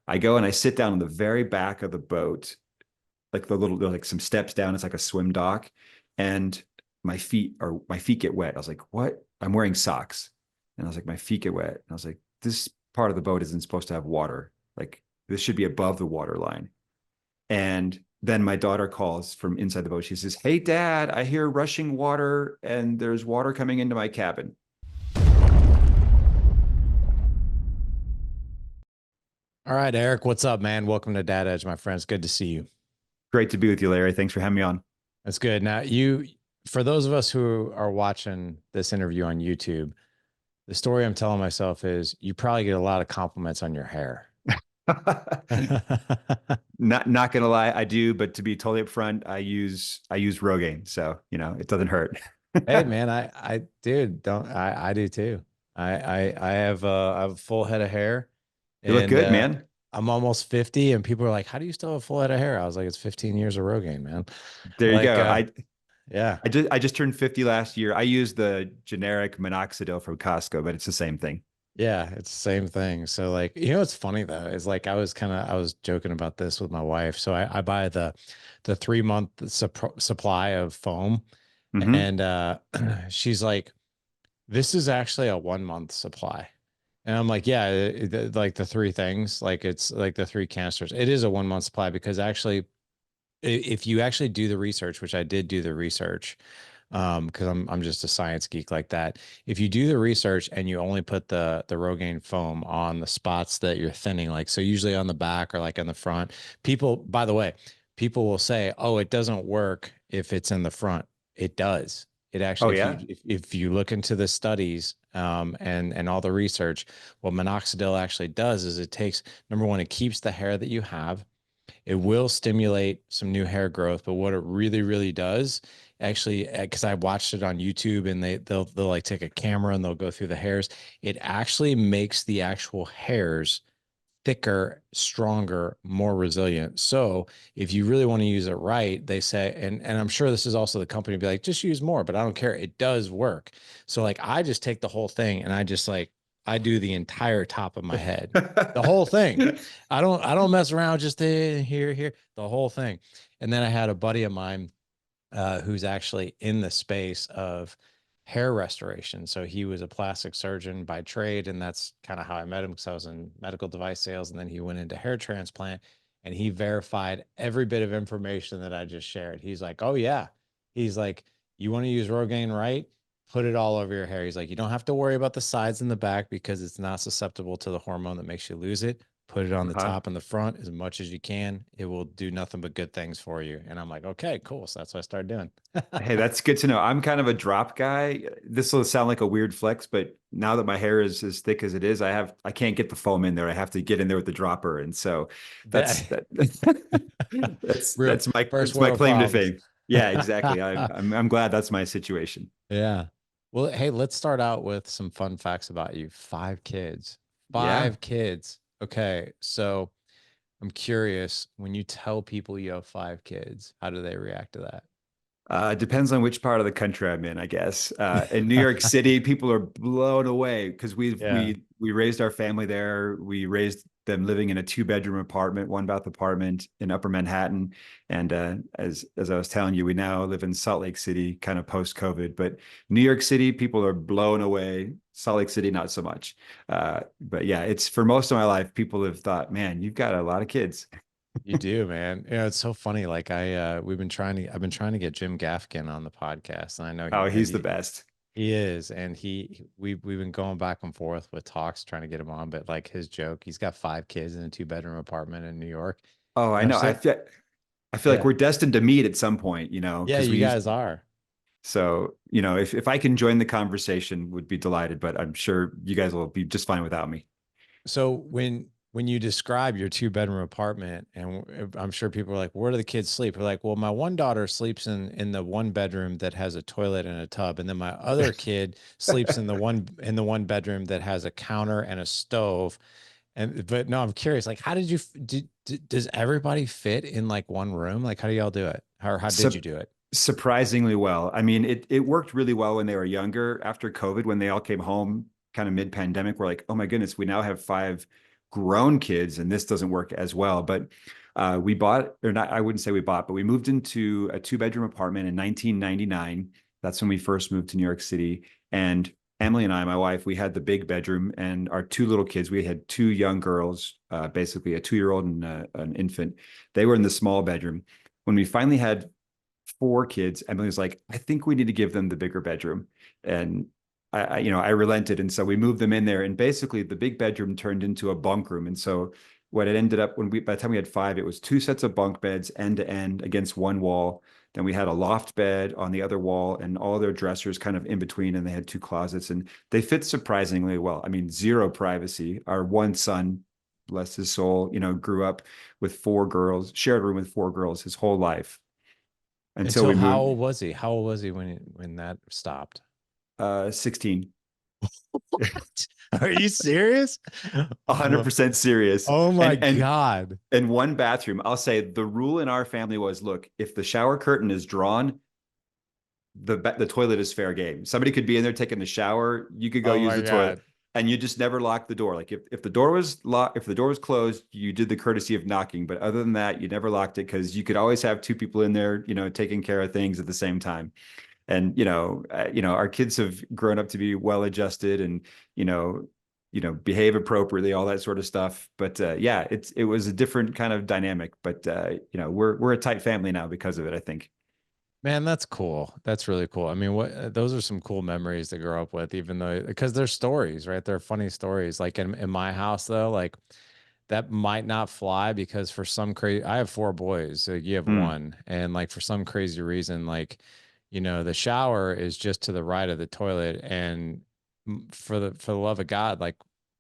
I go and I sit down on the very back of the boat, like like some steps down. It's like a swim dock, and my feet get wet. I was like, what? I'm wearing socks, and I was like, my feet get wet. And I was like, this part of the boat isn't supposed to have water. Like this should be above the water line. And then my daughter calls from inside the boat. She says, "Hey, Dad, I hear rushing water, and there's water coming into my cabin." All right, Eric, what's up, man? Welcome to Dad Edge, my friends. Good to see you. Great to be with you, Larry. Thanks for having me on. That's good. Now, for those of us who are watching this interview on YouTube, the story I'm telling myself is you probably get a lot of compliments on your hair. Not gonna lie, I do, but to be totally upfront, I use Rogaine, so it doesn't hurt. Hey, man, dude, I do too. I have a full head of hair, You look and good, man. I'm almost 50, and people are like, "How do you still have a full head of hair?" I was like, "It's 15 years of Rogaine, man." There you Like, go. yeah. I just turned 50 last year. I use the generic minoxidil from Costco, but it's the same thing. Yeah, it's the same thing. So like, what's funny though is like I was joking about this with my wife. So I buy the 3 month supply of foam, Hmm. and she's like, "This is actually a 1 month supply." And I'm like, "Yeah, like the three things, like it's like the three canisters. It is a 1 month supply because actually, if you actually do the research, which I did do the research, because I'm just a science geek like that. If you do the research and you only put the Rogaine foam on the spots that you're thinning, like so usually on the back or like in the front, people, by the way, people will say, "Oh, it doesn't work if it's in the front." It does. It Oh actually, yeah. if you look into the studies and all the research, what minoxidil actually does is it takes number one, it keeps the hair that you have. It will stimulate some new hair growth, but what it really, really does, actually, because I watched it on YouTube and they'll like take a camera and they'll go through the hairs. It actually makes the actual hairs thicker, stronger, more resilient. So if you really want to use it right, they say, and I'm sure this is also the company be like, just use more, but I don't care. It does work. So like I just take the whole thing and I just like I do the entire top of my head. The whole thing. I don't mess around just here, the whole thing. And then I had a buddy of mine who's actually in the space of hair restoration. So he was a plastic surgeon by trade, and that's kind of how I met him because I was in medical device sales, and then he went into hair transplant, and he verified every bit of information that I just shared. He's like, "Oh yeah," he's like, "You want to use Rogaine, right? Put it all over your hair." He's like, "You don't have to worry about the sides and the back because it's not susceptible to the hormone that makes you lose it. Put it on the Uh-huh. top and the front as much as you can. It will do nothing but good things for you." And I'm like, "Okay, cool." So that's what I started doing. Hey, that's good to know. I'm kind of a drop guy. This will sound like a weird flex, but now that my hair is as thick as it is, I can't get the foam in there. I have to get in there with the dropper. And so that's That that that's real first that's my world claim to problems. fame. Yeah, exactly. I'm glad that's my situation. Yeah. Well, hey, let's start out with some fun facts about you. Five kids. Yeah. Five kids. Okay. So I'm curious, when you tell people you have five kids, how do they react to Depends on which part of the country I'm in, I guess. In New York that? City, people are blown away because Yeah. we raised our family there. We raised them living in a two-bedroom apartment, one bath apartment in Upper Manhattan. And as I was telling you, we now live in Salt Lake City, kind of post-COVID. But New York City, people are blown away. Salt Lake City, not so much. But yeah, it's for most of my life, people have thought, man, you've got a lot of kids. You do, man. It's so funny. Like I've been trying to get Jim Gaffigan on the podcast, and I know Oh, have he's the you, best. he is, and we've been going back and forth with talks trying to get him on, but like his joke, he's got five kids in a two-bedroom apartment in New York, Oh, I and I'm know. sitting, I feel like yeah, we're destined to meet at some point, yeah, because you we used guys are. so, if I can join the conversation, would be delighted, but I'm sure you guys will be just fine without me. So when you describe your two-bedroom apartment, and I'm sure people are like, "Where do the kids sleep?" We're like, "Well, my one daughter sleeps in the one bedroom that has a toilet and a tub, and then my other kid sleeps in the one bedroom that has a counter and a stove." And but no, I'm curious, like, how did you does everybody fit in like one room? Like, how do y'all do it? How did So you do it? surprisingly well. I mean, it worked really well when they were younger. After COVID, when they all came home, kind of mid-pandemic, we're like, oh my goodness, we now have five grown kids, and this doesn't work as well. But we bought, or not, I wouldn't say we bought, but we moved into a 2-bedroom apartment in 1999. That's when we first moved to New York City. And Emily and I, my wife, we had the big bedroom, and our 2 little kids, we had 2 young girls, basically a 2-year-old and an infant. They were in the small bedroom. When we finally had 4 kids, Emily was like, I think we need to give them the bigger bedroom. And I relented. And so we moved them in there. And basically the big bedroom turned into a bunk room. And so what it ended up, by the time we had 5, it was 2 sets of bunk beds end to end against one wall. Then we had a loft bed on the other wall, and all their dressers kind of in between. And they had 2 closets, and they fit surprisingly well. I mean, zero privacy. Our one son, bless his soul, grew up with 4 girls, shared a room with 4 girls his whole life until Until we how moved. old was he? How old was he when that stopped? 16. What? Are you serious? 100% serious. Oh my And God. in one bathroom, I'll say the rule in our family was, look, if the shower curtain is drawn, the toilet is fair game. Somebody could be in there taking a shower, you could go Oh use my the toilet, God. and you just never lock the door. Like if the door was locked, if the door was closed, you did the courtesy of knocking. But other than that, you never locked it, because you could always have 2 people in there, taking care of things at the same time. And our kids have grown up to be well adjusted, and you know behave appropriately, all that sort of stuff. But yeah, it was a different kind of dynamic. But we're a tight family now because of it, I think. Man, that's cool. That's really cool. I mean, those are some cool memories to grow up with, even though because they're stories, right? They're funny stories. Like in my house though, like that might not fly because for some crazy I have 4 boys, so you have Mm. 1. And like for some crazy reason, like, the shower is just to the right of the toilet. And for the love of God, like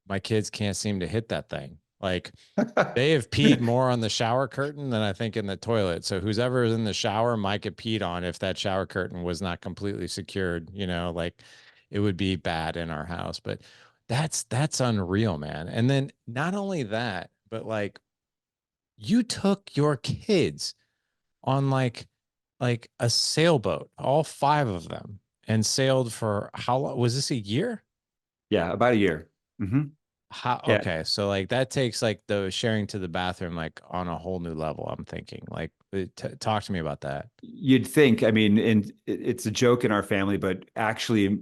my kids can't seem to hit that thing. Like they have peed more on the shower curtain than I think in the toilet. So who's ever is in the shower might get peed on if that shower curtain was not completely secured, like it would be bad in our house. But that's unreal, man. And then not only that, but like you took your kids on like a sailboat, all 5 of them, and sailed for how long? Was this a year? Yeah, about a year. Hmm. How Yeah, okay, so like that takes like the sharing to the bathroom like on a whole new level. I'm thinking like talk to me about that. you'd think. I mean, and it's a joke in our family, but actually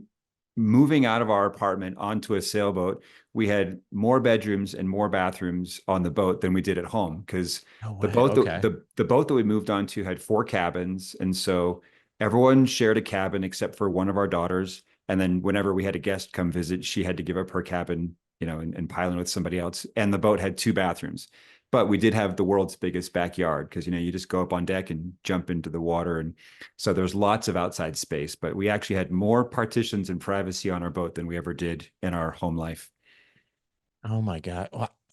moving out of our apartment onto a sailboat, we had more bedrooms and more bathrooms on the boat than we did at home, because No the way. boat that Okay. the boat that we moved onto had 4 cabins, and so everyone shared a cabin except for one of our daughters. And then whenever we had a guest come visit, she had to give up her cabin, and pile in with somebody else. And the boat had 2 bathrooms. But we did have the world's biggest backyard, because you just go up on deck and jump into the water, and so there's lots of outside space. But we actually had more partitions and privacy on our boat than we ever did in our home life. Oh my God.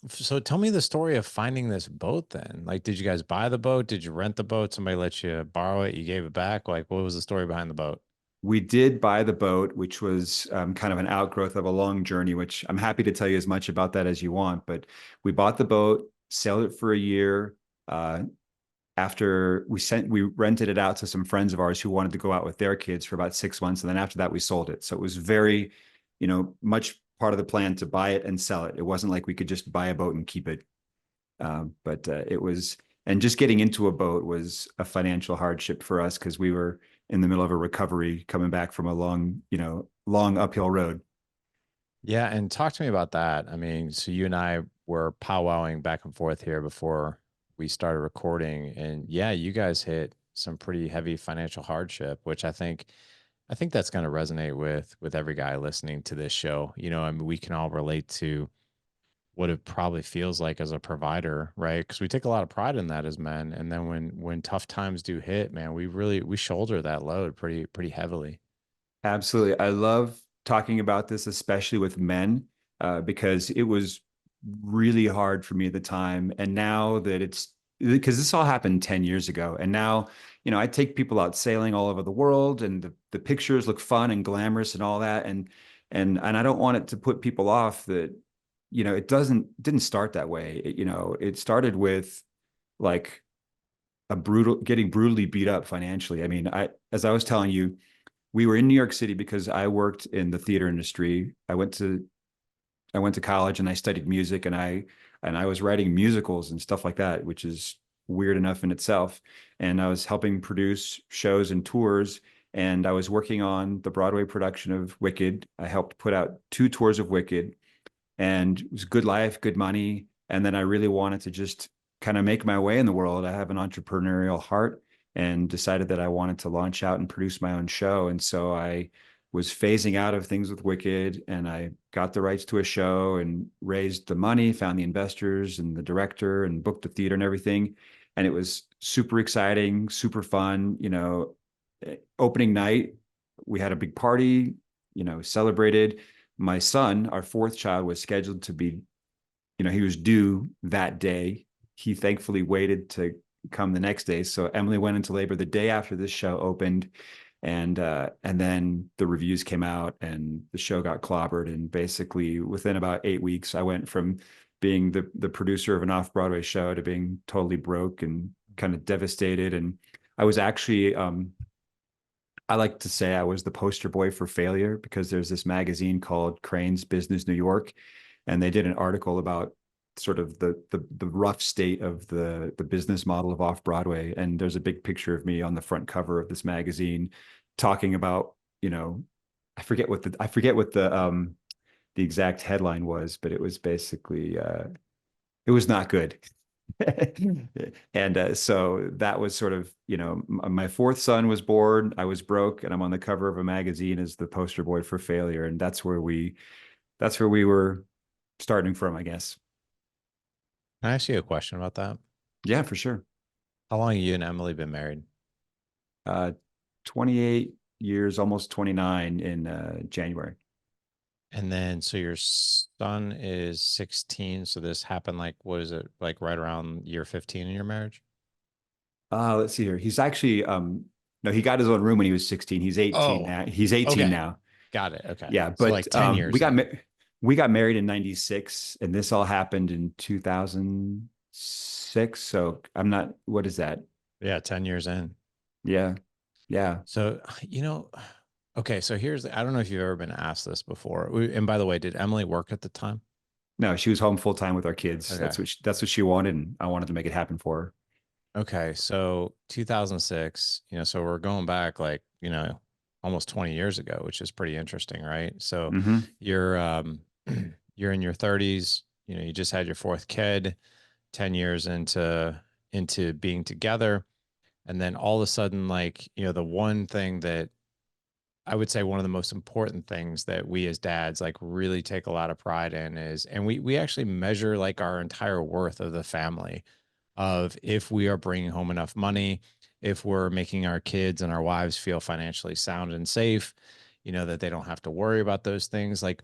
So tell me the story of finding this boat then. Like, did you guys buy the boat? Did you rent the boat? Somebody let you borrow it? You gave it back? Like, what was the story behind the boat? We did buy the boat, which was kind of an outgrowth of a long journey, which I'm happy to tell you as much about that as you want. But we bought the boat, sailed it for a year. Uh, After we rented it out to some friends of ours who wanted to go out with their kids for about 6 months, and then after that we sold it. So it was very, much part of the plan to buy it and sell it. It wasn't like we could just buy a boat and keep it. But it was, and just getting into a boat was a financial hardship for us, because we were in the middle of a recovery coming back from a long uphill road. Yeah, and talk to me about that. I mean, so you and I were powwowing back and forth here before we started recording, and yeah, you guys hit some pretty heavy financial hardship, which I think that's going to resonate with every guy listening to this show. I mean, we can all relate to what it probably feels like as a provider, right? Because we take a lot of pride in that as men, and then when tough times do hit, man, we shoulder that load pretty heavily. Absolutely. I love talking about this, especially with men, because it was really hard for me at the time. And now that it's, because this all happened 10 years ago. And now, I take people out sailing all over the world, and the pictures look fun and glamorous and all that. And I don't want it to put people off that, didn't start that way. It started with like getting brutally beat up financially. I mean, as I was telling you, we were in New York City because I worked in the theater industry. I went to college and I studied music, and and I was writing musicals and stuff like that, which is weird enough in itself. And I was helping produce shows and tours. And I was working on the Broadway production of Wicked. I helped put out 2 tours of Wicked, and it was good life, good money. And then I really wanted to just kind of make my way in the world. I have an entrepreneurial heart, and decided that I wanted to launch out and produce my own show. And so I was phasing out of things with Wicked, and I got the rights to a show and raised the money, found the investors and the director, and booked the theater and everything. And it was super exciting, super fun. Opening night, we had a big party, celebrated. My son, our fourth child, was scheduled to be, he was due that day. He thankfully waited to come the next day. So Emily went into labor the day after this show opened, and then the reviews came out, and the show got clobbered. And basically, within about 8 weeks, I went from being the producer of an off-Broadway show to being totally broke and kind of devastated. And I was actually, I like to say I was the poster boy for failure, because there's this magazine called Crane's Business New York, and they did an article about sort of the rough state of the business model of off Broadway. And there's a big picture of me on the front cover of this magazine, talking about, I forget what the exact headline was, but it was basically, it was not good. And so that was sort of, my fourth son was born, I was broke, and I'm on the cover of a magazine as the poster boy for failure. And that's where we were starting from, I guess. Can I ask you a question about that? Yeah, for sure. How long have you and Emily been married? uh 28 years, almost 29 in January. And then, so your son is 16. So this happened like, what is it, like right around year 15 in your marriage? Let's see here. He's actually no, he got his own room when he was 16. He's 18 Oh, now. He's 18 okay. now. Got it. Okay. Yeah, So but like 10 years in. we got married in 96, and this all happened in 2006. So I'm not, what is that? Yeah, 10 years in. Yeah. Yeah. So, okay. So I don't know if you've ever been asked this before. And by the way, did Emily work at the time? No, she was home full time with our kids. Okay. That's what she wanted, and I wanted to make it happen for her. Okay. So 2006, so we're going back like, almost 20 years ago, which is pretty interesting, right? So Hmm. you're, you're in your 30s, you just had your fourth kid, 10 years into being together. And then all of a sudden, like, the one thing that I would say, one of the most important things that we as dads like really take a lot of pride in is, and we actually measure like our entire worth of the family, of if we are bringing home enough money, if we're making our kids and our wives feel financially sound and safe, that they don't have to worry about those things. Like,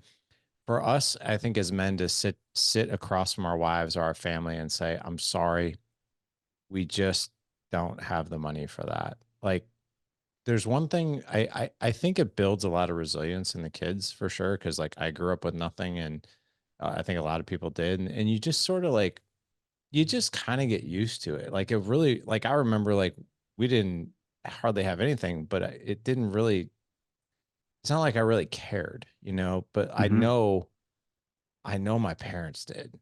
for us, I think as men, to sit across from our wives or our family and say, I'm sorry, we just don't have the money for that. Like, there's one thing, I think it builds a lot of resilience in the kids for sure. Cause like I grew up with nothing, and I think a lot of people did. And you just sort of like, you just kind of get used to it. Like, it really, like, I remember like we didn't hardly have anything, but it didn't really, it's not like I really cared, but Hmm. I know my parents did.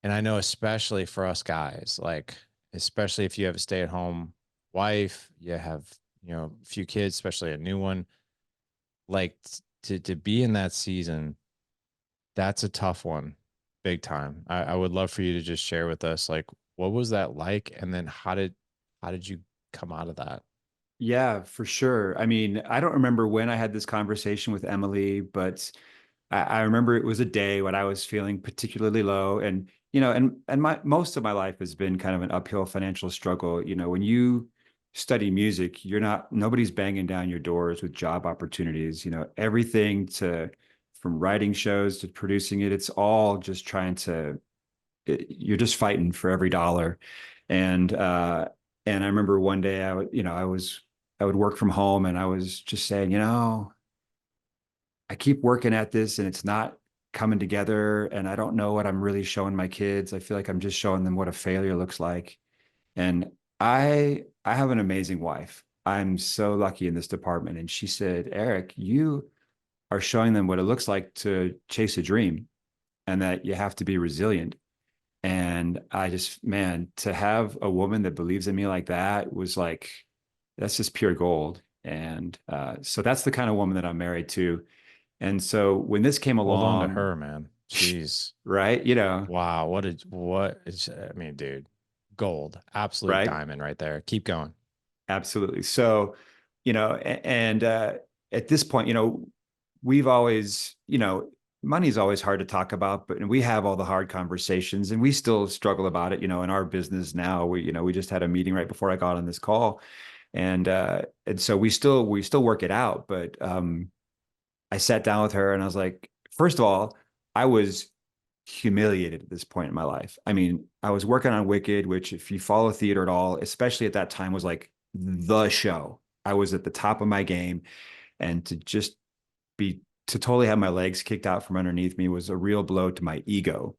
And I know, especially for us guys, like, especially if you have a stay at home wife, you have, a few kids, especially a new one, like, to be in that season, that's a tough one, big time. I would love for you to just share with us, like, what was that like? And then how did you come out of that? Yeah, for sure. I mean, I don't remember when I had this conversation with Emily, but I remember it was a day when I was feeling particularly low. And and my most of my life has been kind of an uphill financial struggle. When you study music, you're not nobody's banging down your doors with job opportunities. Everything to from writing shows to producing it, it's all just you're just fighting for every dollar. And I remember one day I would work from home, and I was just saying, I keep working at this and it's not coming together, and I don't know what I'm really showing my kids. I feel like I'm just showing them what a failure looks like. And I have an amazing wife. I'm so lucky in this department. And she said, Erik, you are showing them what it looks like to chase a dream, and that you have to be resilient. And I just, man, to have a woman that believes in me like that was like, that's just pure gold. And so that's the kind of woman that I'm married to. And so when this came Hold on to along, her, man. Jeez. right, Wow. What is, I mean, dude, gold, absolute right, diamond right there. Keep going. absolutely. So, and at this point, we've always, money's always hard to talk about, but we have all the hard conversations and we still struggle about it, in our business now. We just had a meeting right before I got on this call. And so we still work it out. But I sat down with her and I was like, first of all, I was humiliated at this point in my life. I mean, I was working on Wicked, which if you follow theater at all, especially at that time, was like the show. I was at the top of my game. And to totally have my legs kicked out from underneath me was a real blow to my ego.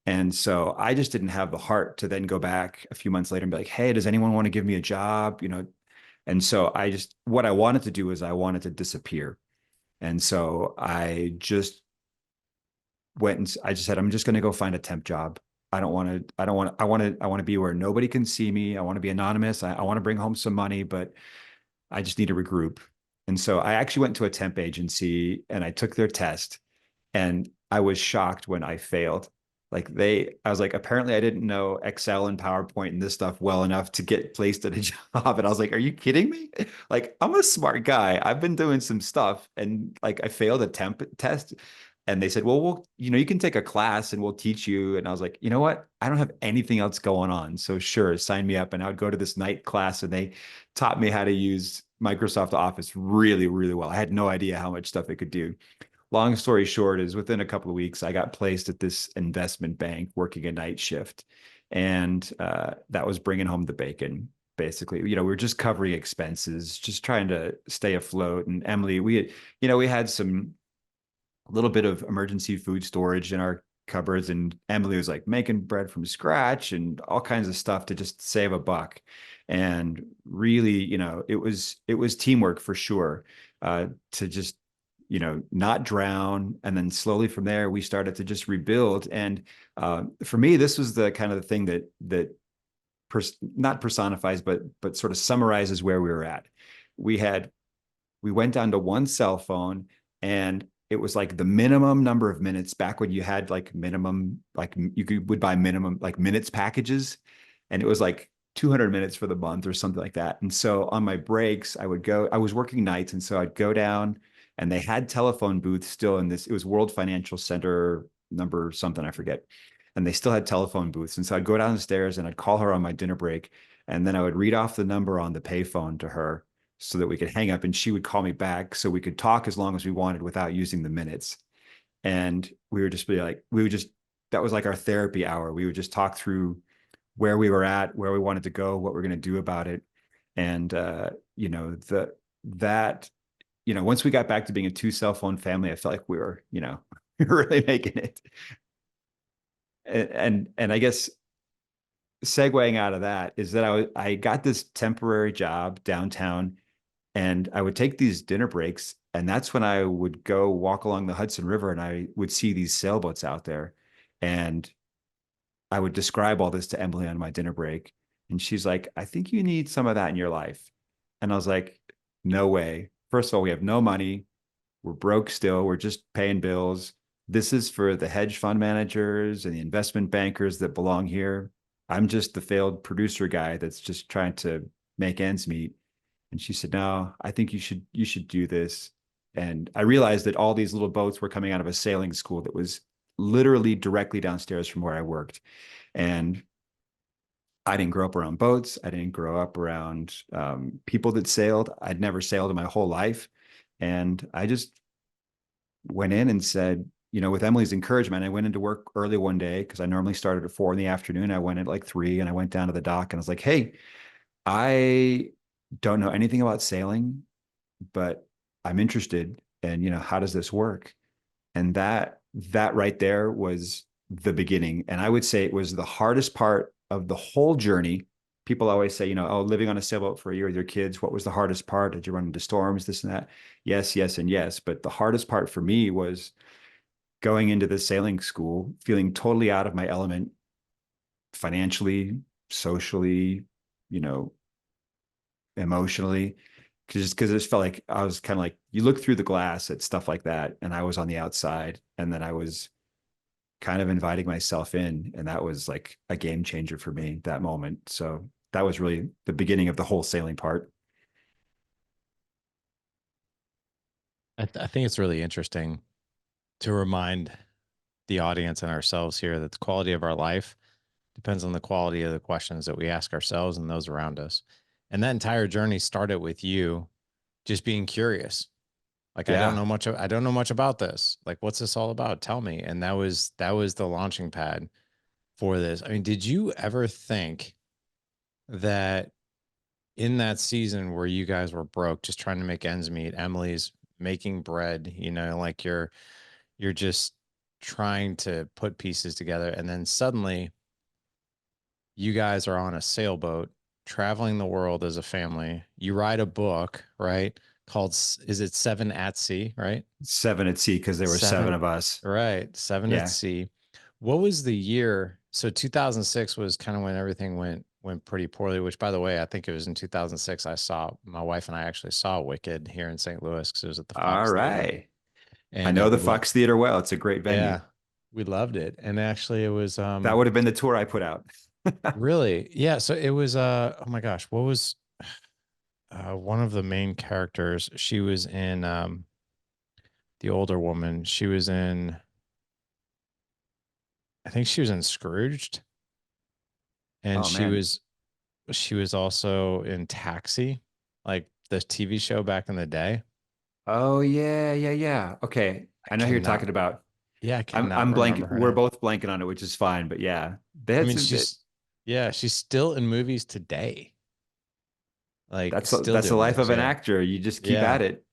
And so I just didn't have the heart to then go back a few months later and be like, hey, does anyone want to give me a job? And so what I wanted to do is I wanted to disappear. And so I just said, I'm just going to go find a temp job. I want to be where nobody can see me. I want to be anonymous. I want to bring home some money, but I just need to regroup. And so I actually went to a temp agency and I took their test and I was shocked when I failed. I was like, apparently I didn't know Excel and PowerPoint and this stuff well enough to get placed at a job. And I was like, are you kidding me? Like, I'm a smart guy. I've been doing some stuff and like I failed a temp test. And they said, well, you can take a class and we'll teach you. And I was like, you know what? I don't have anything else going on. So sure, sign me up. And I would go to this night class and they taught me how to use Microsoft Office really, really well. I had no idea how much stuff it could do. Long story short is within a couple of weeks, I got placed at this investment bank working a night shift. And that was bringing home the bacon, basically. We were just covering expenses, just trying to stay afloat. And Emily, we had some a little bit of emergency food storage in our cupboards. And Emily was like making bread from scratch and all kinds of stuff to just save a buck. And really, it was teamwork for sure, to just not drown. And then slowly from there, we started to just rebuild. And for me, this was the kind of the thing that not personifies, but sort of summarizes where we were at. We had we went down to one cell phone, and it was like the minimum number of minutes back when you had like minimum, like would buy minimum like minutes packages, and it was like 200 minutes for the month or something like that. And so on my breaks, I was working nights, and so I'd go down, and they had telephone booths still in this. It was World Financial Center number something, I forget. And they still had telephone booths. And so I'd go downstairs and I'd call her on my dinner break. And then I would read off the number on the payphone to her so that we could hang up and she would call me back so we could talk as long as we wanted without using the minutes. And we would just, that was like our therapy hour. We would just talk through where we were at, where we wanted to go, what we're going to do about it. And, that, once we got back to being a two cell phone family, I felt like we were, really making it. And I guess segueing out of that is that I got this temporary job downtown, and I would take these dinner breaks, and that's when I would go walk along the Hudson River and I would see these sailboats out there. And I would describe all this to Emily on my dinner break. And she's like, I think you need some of that in your life. And I was like, no way. First of all, we have no money. We're broke still. We're just paying bills. This is for the hedge fund managers and the investment bankers that belong here. I'm just the failed producer guy that's just trying to make ends meet. And she said, no, I think you should do this. And I realized that all these little boats were coming out of a sailing school that was literally directly downstairs from where I worked. And I didn't grow up around boats. I didn't grow up around people that sailed. I'd never sailed in my whole life. And I just went in and said, with Emily's encouragement, I went into work early one day because I normally started at 4 in the afternoon. I went at like 3 and I went down to the dock and I was like, hey, I don't know anything about sailing, but I'm interested. And, how does this work? And that right there was the beginning. And I would say it was the hardest part of the whole journey. People always say, oh, living on a sailboat for a year with your kids, what was the hardest part? Did you run into storms, this and that? Yes, yes, and yes. But the hardest part for me was going into the sailing school, feeling totally out of my element, financially, socially, you know, emotionally, because it just felt like I was kind of like, you look through the glass at stuff like that, and I was on the outside, and then I was kind of inviting myself in, and that was like a game changer for me that moment. So that was really the beginning of the whole sailing part. I think it's really interesting to remind the audience and ourselves here that the quality of our life depends on the quality of the questions that we ask ourselves and those around us. And that entire journey started with you just being curious. Like, Yeah. I don't know much about this. Like, what's this all about? Tell me. And that was the launching pad for this. I mean, did you ever think that in that season where you guys were broke, just trying to make ends meet, Emily's making bread, you know, like you're just trying to put pieces together, and then suddenly you guys are on a sailboat traveling the world as a family. You write a book, right? Called, is it Seven at Sea, right? Seven at sea, because there were seven Seven, of us. right? Seven at Yeah. Sea. What was the year? So 2006 was kind of when everything went pretty poorly, which, by the way, I think it was in 2006 I saw, my wife and I actually saw Wicked here in St. Louis because it was at the All Fox Theater. right. I And know the we love, Fox Theater well. It's a great venue. yeah, we loved it. And actually it was That would have been the tour I put out. really, yeah. So it was oh my gosh, what was one of the main characters? She was in the older woman. She was in, I think she was in Scrooged, and Oh man. she was also in Taxi, like the TV show back in the day. Oh yeah, yeah, yeah. Okay. I I know who you're cannot, talking about. yeah, I I'm cannot blank. remember her We're name. both blanking on it, which is fine. But yeah, I that's mean, yeah, she's still in movies today, like still that's the doing life it. of an So actor. You just keep yeah, at it.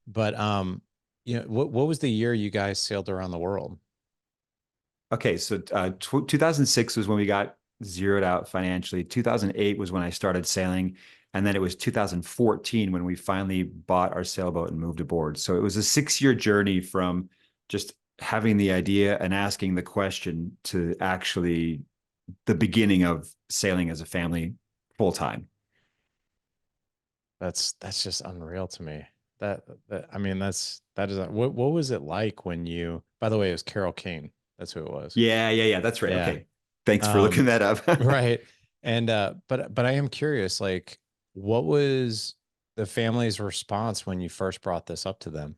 but you know, what was the year you guys sailed around the world? Okay, so 2006 was when we got zeroed out financially. 2008 was when I started sailing, and then it was 2014 when we finally bought our sailboat and moved aboard. So it was a 6 year journey from just having the idea and asking the question to actually the beginning of sailing as a family full time. That's just unreal to me. That I mean, that is what was it like when you? By the way, it was Carol Kane. That's who it was. Yeah, yeah, yeah. That's right. Yeah. Okay, thanks for looking Um, that up. right. And but I am curious, like, what was the family's response when you first brought this up to them?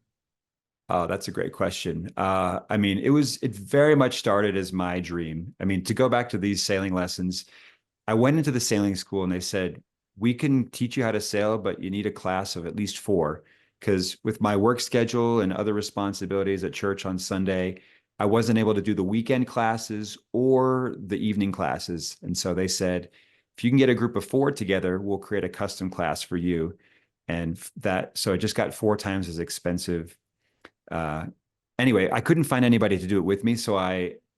Oh, that's a great question. I mean, it very much started as my dream. I mean, to go back to these sailing lessons, I went into the sailing school and they said, we can teach you how to sail, but you need a class of at least four. Because with my work schedule and other responsibilities at church on Sunday, I wasn't able to do the weekend classes or the evening classes. And so they said, if you can get a group of four together, we'll create a custom class for you. And so it just got four times as expensive. uh, anyway, I couldn't find anybody to do it with me, so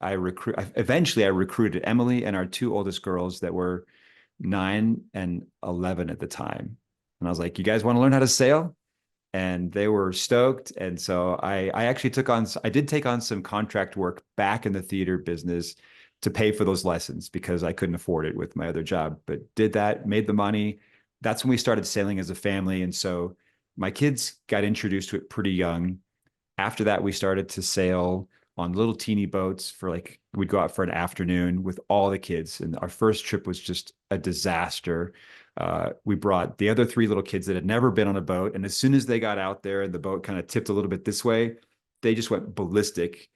eventually I recruited Emily and our two oldest girls that were 9 and 11 at the time, and I was like, "You guys want to learn how to sail?" And they were stoked. And so I actually I did take on some contract work back in the theater business to pay for those lessons because I couldn't afford it with my other job, but did that, made the money. That's when we started sailing as a family. And so my kids got introduced to it pretty young. After that, we started to sail on little teeny boats for like, we'd go out for an afternoon with all the kids. And our first trip was just a disaster. We brought the other three little kids that had never been on a boat. And as soon as they got out there and the boat kind of tipped a little bit this way, they just went ballistic,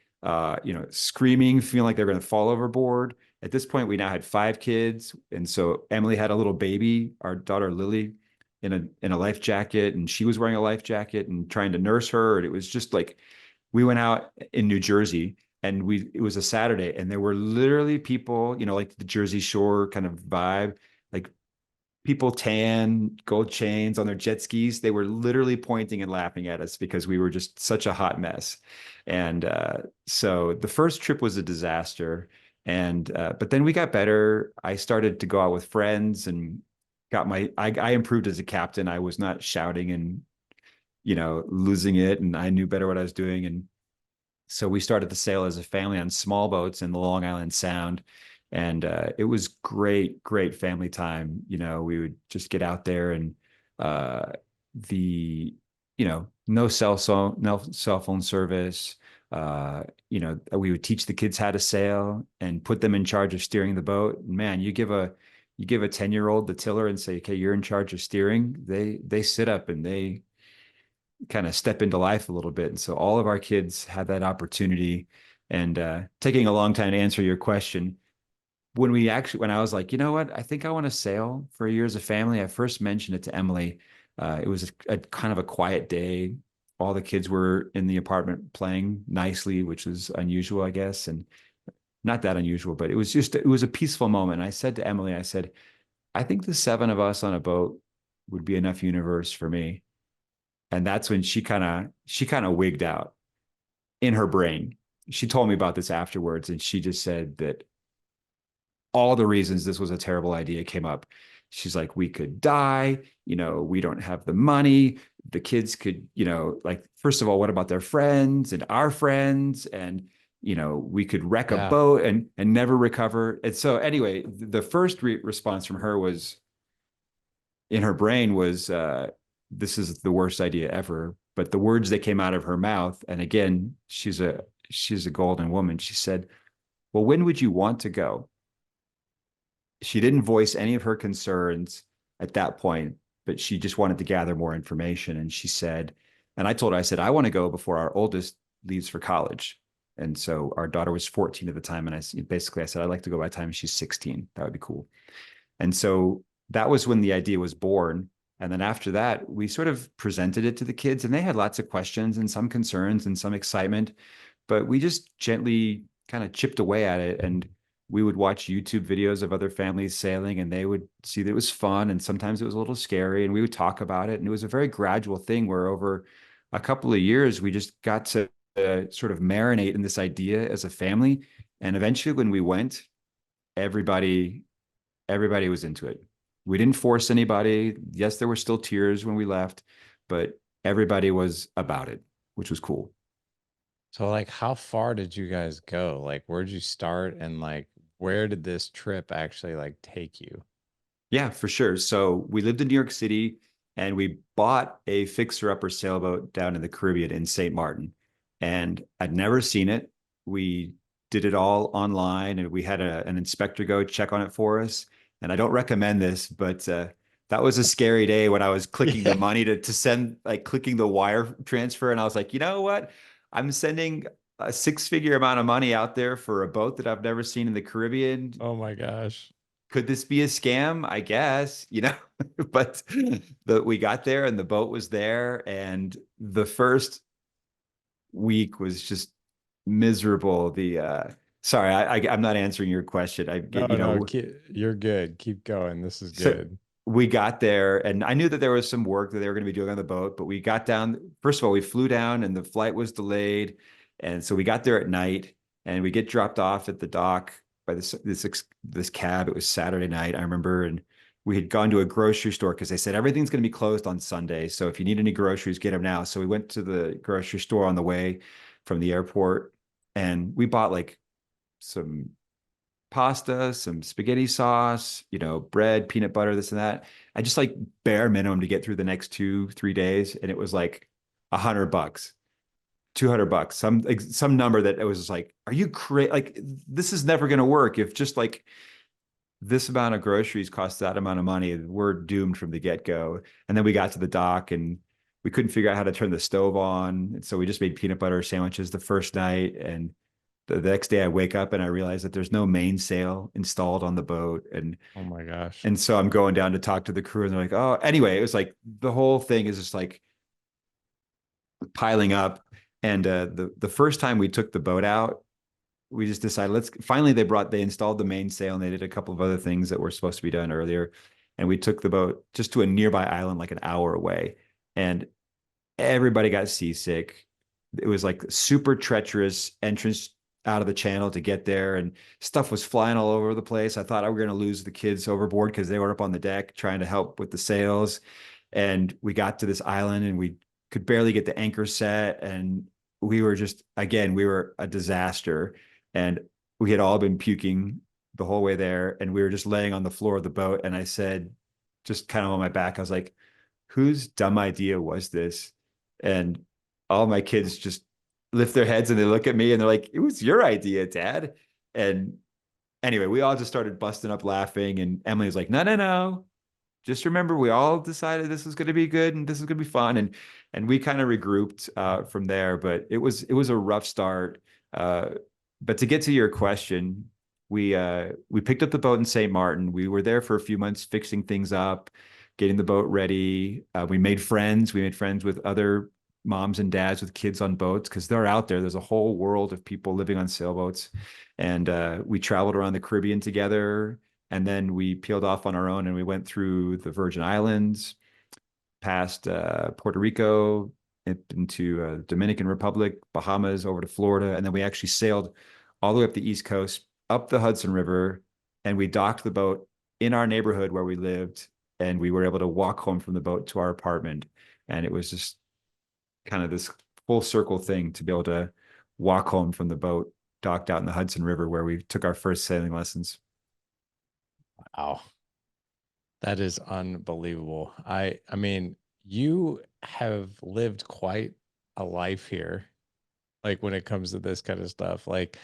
screaming, feeling like they were going to fall overboard. At this point, we now had five kids. And so Emily had a little baby, our daughter Lily, in a life jacket, and she was wearing a life jacket and trying to nurse her. And it was just like, we went out in New Jersey, and it was a Saturday, and there were literally people, like the Jersey Shore kind of vibe, like people tan, gold chains on their jet skis. They were literally pointing and laughing at us because we were just such a hot mess. And so the first trip was a disaster. And but then we got better. I started to go out with friends and I improved as a captain. I was not shouting and losing it, and I knew better what I was doing. And so we started to sail as a family on small boats in the Long Island Sound. And it was great family time. We would just get out there, and uh, the no cell phone service. We would teach the kids how to sail and put them in charge of steering the boat. Man, you give a 10-year-old the tiller and say, okay, you're in charge of steering. They sit up and they kind of step into life a little bit. And so all of our kids had that opportunity. And taking a long time to answer your question, when I was like, you know what, I think I want to sail for a year as a family, I first mentioned it to Emily. It was a kind of a quiet day. All the kids were in the apartment playing nicely, which was unusual, I guess, and not that unusual, but it was a peaceful moment. And I said to Emily, I said, I think the seven of us on a boat would be enough universe for me. And that's when she kind of wigged out in her brain. She told me about this afterwards, and she just said that all the reasons this was a terrible idea came up. She's like, we could die, we don't have the money. The kids could, like, first of all, what about their friends and our friends? And, we could wreck a Yeah. boat and never recover. And so anyway, the first response from her was in her brain was, this is the worst idea ever. But the words that came out of her mouth, and again, she's a golden woman. She said, well, when would you want to go? She didn't voice any of her concerns at that point, but she just wanted to gather more information. And she said, and I told her, I said, I want to go before our oldest leaves for college. And so our daughter was 14 at the time. And I said, I'd like to go by the time she's 16. That would be cool. And so that was when the idea was born. And then after that, we sort of presented it to the kids, and they had lots of questions and some concerns and some excitement, but we just gently kind of chipped away at it. And we would watch YouTube videos of other families sailing, and they would see that it was fun. And sometimes it was a little scary, and we would talk about it. And it was a very gradual thing where over a couple of years, we just got to sort of marinate in this idea as a family. And eventually when we went, everybody, everybody was into it. We didn't force anybody. Yes, there were still tears when we left, but everybody was about it, which was cool. So like how far did you guys go? Like where'd you start and like where did this trip actually like take you? Yeah, for sure. So we lived in New York City, and we bought a fixer-upper sailboat down in the Caribbean in St. Martin. And I'd never seen it. We did it all online, and we had an inspector go check on it for us. And I don't recommend this, but that was a scary day when I was clicking the Yeah. money to send, like clicking the wire transfer. And I was like, you know what? I'm sending a six-figure amount of money out there for a boat that I've never seen in the Caribbean. Oh my gosh. Could this be a scam? I guess, but we got there and the boat was there, and the first week was just miserable. Sorry, I'm not answering your question. I No, get, no, you're good. Keep going. This is so good. we got there, and I knew that there was some work that they were going to be doing on the boat, but we got down. First of all, we flew down and the flight was delayed. And so we got there at night, and we get dropped off at the dock by this cab. It was Saturday night, I remember. And we had gone to a grocery store because they said everything's going to be closed on Sunday. So if you need any groceries, get them now. So we went to the grocery store on the way from the airport, and we bought like some pasta, some spaghetti sauce, bread, peanut butter, this and that. I just like bare minimum to get through the next 2, 3 days. And it was like $100, $200, some number that it was just like, are you crazy? Like, this is never going to work. If just like this amount of groceries cost that amount of money, we're doomed from the get-go. And then we got to the dock, and we couldn't figure out how to turn the stove on. And so we just made peanut butter sandwiches the first night. And the next day I wake up and I realize that there's no mainsail installed on the boat. And Oh my gosh. and so I'm going down to talk to the crew, and they're like, oh, anyway, it was like the whole thing is just like piling up. And the first time we took the boat out, we just decided, let's finally they installed the mainsail, and they did a couple of other things that were supposed to be done earlier. And we took the boat just to a nearby island, like an hour away. And everybody got seasick. It was like super treacherous entrance out of the channel to get there, and stuff was flying all over the place. I thought I were going to lose the kids overboard because they were up on the deck trying to help with the sails. And we got to this island, and we could barely get the anchor set, and we were just, again, we were a disaster. And we had all been puking the whole way there, and we were just laying on the floor of the boat. And I said, just kind of on my back, I was like, whose dumb idea was this? And all my kids just lift their heads and they look at me and they're like, it was your idea, Dad. And anyway, we all just started busting up laughing. And Emily was like, no, no, no. Just remember, we all decided this was going to be good and this is going to be fun. And we kind of regrouped from there. But it was a rough start. Uh, but to get to your question, we picked up the boat in St. Martin. We were there for a few months fixing things up, getting the boat ready. We made friends. We made friends with other moms and dads with kids on boats because they're out there. There's a whole world of people living on sailboats, and we traveled around the Caribbean together. And then we peeled off on our own and we went through the Virgin Islands, past Puerto Rico, into Dominican Republic, Bahamas, over to Florida. And then we actually sailed all the way up the East Coast, up the Hudson River, and we docked the boat in our neighborhood where we lived. And we were able to walk home from the boat to our apartment. And it was just kind of this full circle thing to be able to walk home from the boat docked out in the Hudson River where we took our first sailing lessons. Wow. That is unbelievable. I mean, you have lived quite a life here, like when it comes to this kind of stuff. Like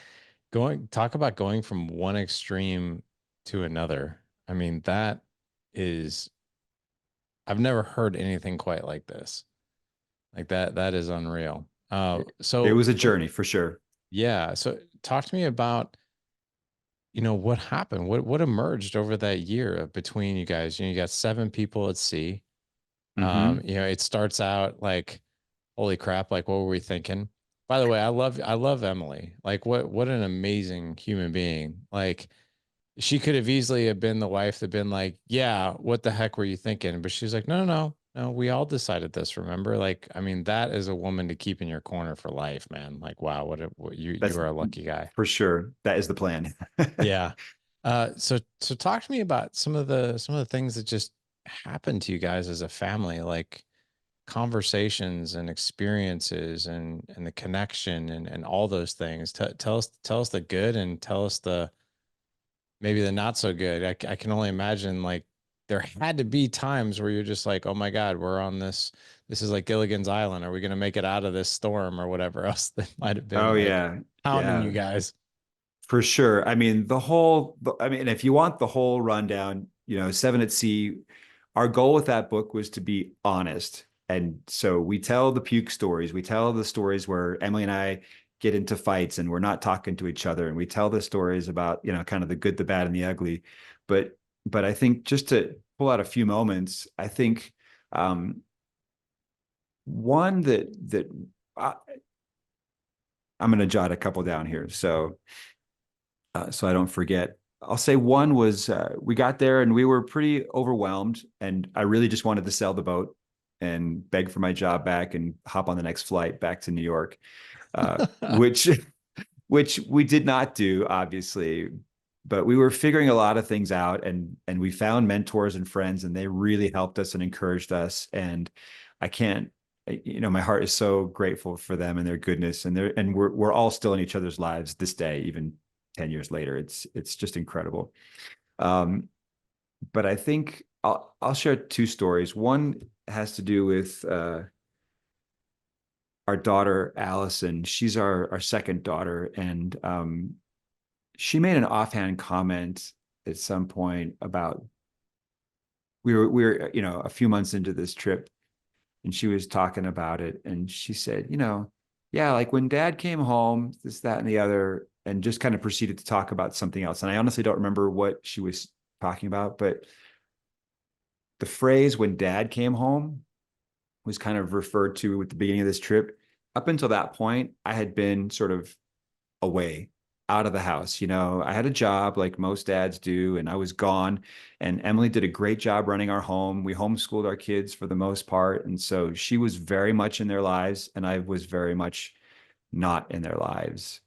talk about going from one extreme to another. I mean, that is I've never heard anything quite like this. Like that is unreal. It So was a so journey for sure. yeah, so talk to me about what happened? What emerged over that year between you guys? You got seven people at sea. Mm-hmm. It starts out like, holy crap, like what were we thinking? By the way, I love Emily. Like what an amazing human being. Like she could have easily have been the wife that been like, yeah, what the heck were you thinking? But she's like, no, no, no, no, we all decided this, remember? Like, I mean, that is a woman to keep in your corner for life, man. Like, wow, what you That's are a lucky guy. for sure. That is the plan. Yeah. So talk to me about some of the things that just happened to you guys as a family, like conversations and experiences and the connection and all those things. Tell us the good and tell us the maybe the not so good. I can only imagine like there had to be times where you're just like, oh my God, we're on this. This is like Gilligan's Island. Are we going to make it out of this storm or whatever else that might have been Oh like yeah. pounding you Yeah. guys? For sure. I mean, I mean, if you want the whole rundown, Seven at Sea, our goal with that book was to be honest. And so we tell the puke stories. We tell the stories where Emily and I get into fights and we're not talking to each other. And we tell the stories about, kind of the good, the bad, and the ugly. But, but I think just to pull out a few moments, I think one that I, I'm going to jot a couple down here. So I don't forget. I'll say one was we got there and we were pretty overwhelmed, and I really just wanted to sell the boat and beg for my job back and hop on the next flight back to New York, which which we did not do, obviously. But we were figuring a lot of things out, and we found mentors and friends, and they really helped us and encouraged us. And I can't, my heart is so grateful for them and their goodness, and we're all still in each other's lives this day, even 10 years later. It's just incredible. Um, but I think I'll share two stories. One has to do with our daughter Allison. She's our second daughter, and she made an offhand comment at some point about we were a few months into this trip, and she was talking about it, and she said, yeah, like when Dad came home, this, that, and the other, and just kind of proceeded to talk about something else. And I honestly don't remember what she was talking about, but the phrase "when Dad came home" was kind of referred to at the beginning of this trip. Up until that point, I had been sort of away, out of the house. I had a job like most dads do, and I was gone. And Emily did a great job running our home. We homeschooled our kids for the most part. And so she was very much in their lives, and I was very much not in their lives.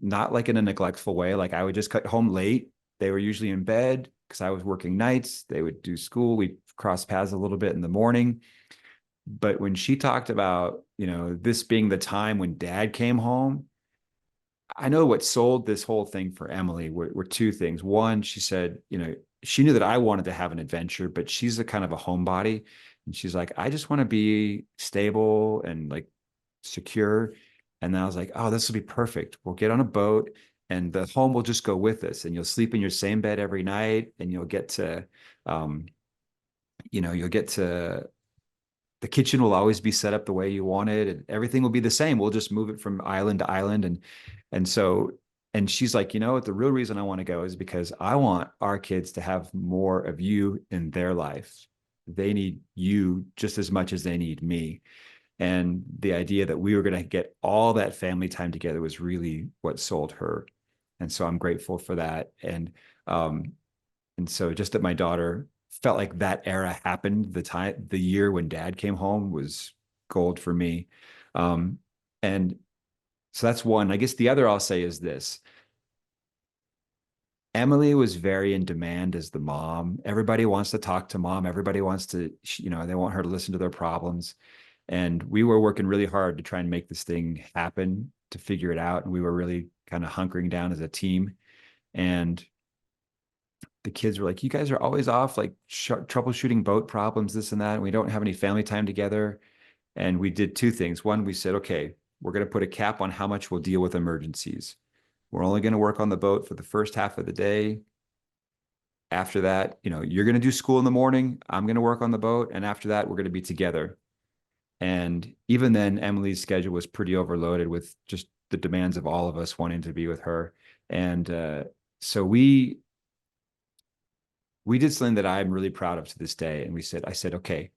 Not like in a neglectful way. Like I would just cut home late. They were usually in bed because I was working nights. They would do school. We'd cross paths a little bit in the morning. But when she talked about, this being the time when Dad came home, I know what sold this whole thing for Emily were two things. One, she said, she knew that I wanted to have an adventure, but she's a kind of a homebody. And she's like, I just want to be stable and like secure. And then I was like, oh, this will be perfect. We'll get on a boat and the home will just go with us. And you'll sleep in your same bed every night. And um, you'll get to the kitchen will always be set up the way you want it and everything will be the same. We'll just move it from island to island. And so, and she's like, the real reason I want to go is because I want our kids to have more of you in their life. They need you just as much as they need me. And the idea that we were going to get all that family time together was really what sold her. And so I'm grateful for that. And so just that my daughter felt like that era happened, the year when dad came home was gold for me. Um, and so that's one. I guess the other I'll say is this. Emily was very in demand as the mom. Everybody wants to talk to mom. Everybody wants to, they want her to listen to their problems. And we were working really hard to try and make this thing happen, to figure it out. And we were really kind of hunkering down as a team. And the kids were like, you guys are always off, like troubleshooting boat problems, this and that. And we don't have any family time together. And we did two things. One, we said, okay, we're going to put a cap on how much we'll deal with emergencies. We're only going to work on the boat for the first half of the day. After that, you're going to do school in the morning. I'm going to work on the boat. And after that, we're going to be together. And even then, Emily's schedule was pretty overloaded with just the demands of all of us wanting to be with her. And so we did something that I'm really proud of to this day. And I said, okay,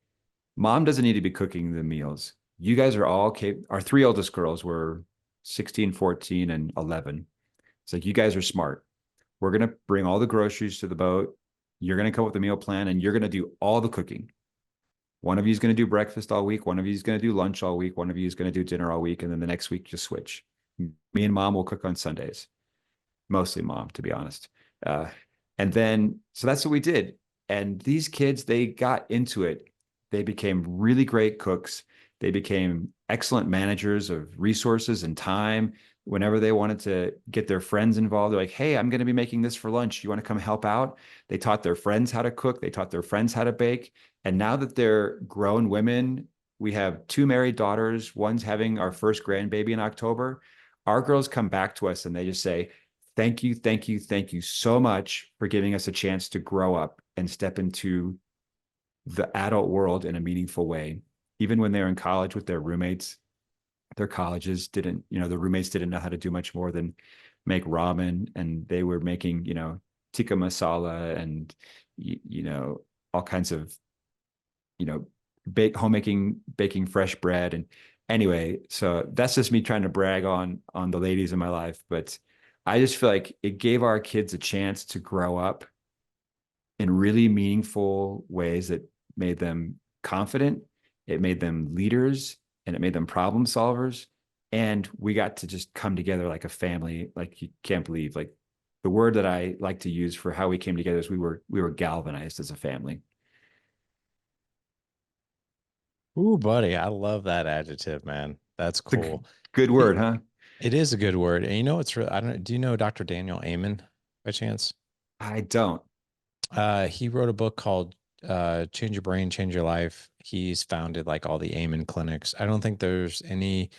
mom doesn't need to be cooking the meals. You guys are all capable. Our three oldest girls were 16, 14, and 11. It's like, you guys are smart. We're going to bring all the groceries to the boat. You're going to come up with a meal plan and you're going to do all the cooking. One of you is going to do breakfast all week. One of you is going to do lunch all week. One of you is going to do dinner all week. And then the next week, just switch. Me and mom will cook on Sundays, mostly mom, to be honest. Uh, and then, so that's what we did. And these kids, they got into it. They became really great cooks. They became excellent managers of resources and time. Whenever they wanted to get their friends involved, they're like, hey, I'm going to be making this for lunch. You want to come help out? They taught their friends how to cook. They taught their friends how to bake. And now that they're grown women, we have two married daughters. One's having our first grandbaby in October. Our girls come back to us and they just say, thank you, thank you, thank you so much for giving us a chance to grow up and step into the adult world in a meaningful way. Even when they were in college with their roommates, their colleges didn't, the roommates didn't know how to do much more than make ramen. And they were making, tikka masala and, all kinds of, baking fresh bread. And anyway, so that's just me trying to brag on the ladies in my life. But I just feel like it gave our kids a chance to grow up in really meaningful ways that made them confident. It made them leaders and it made them problem solvers. And we got to just come together like a family. Like you can't believe, like the word that I like to use for how we came together is we were galvanized as a family. Ooh, buddy, I love that adjective, man. That's It's a cool. good word, huh? It is a good word. And it's really, I don't, do you know Dr. Daniel Amen by chance? I don't. He wrote a book called Change Your Brain, Change Your Life. He's founded like all the Amen clinics. I don't think there's any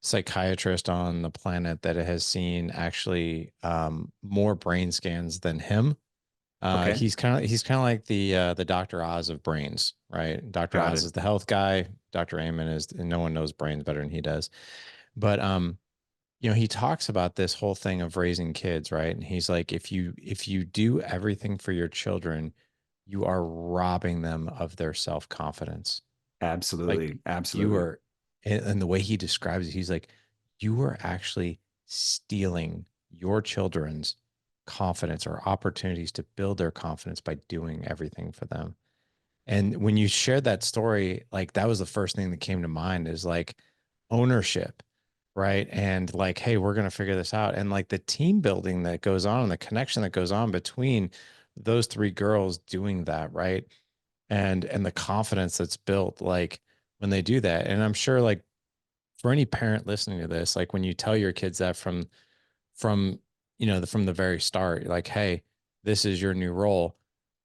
psychiatrist on the planet that has seen actually more brain scans than him. Okay. He's kind of like the Dr. Oz of brains, right? Dr. Got Oz it. is the health guy. Dr. Amen is, and no one knows brains better than he does. But he talks about this whole thing of raising kids, right? And he's like, if you do everything for your children, you are robbing them of their self-confidence. Like Absolutely. you Absolutely. are, and the way he describes it, he's like, you are actually stealing your children's confidence or opportunities to build their confidence by doing everything for them. And when you shared that story, like that was the first thing that came to mind is like ownership, right? And like, hey, we're going to figure this out. And like the team building that goes on and the connection that goes on between those three girls doing that, right? And the confidence that's built like when they do that. And I'm sure like for any parent listening to this, like when you tell your kids that from from, from the very start, like, hey, this is your new role.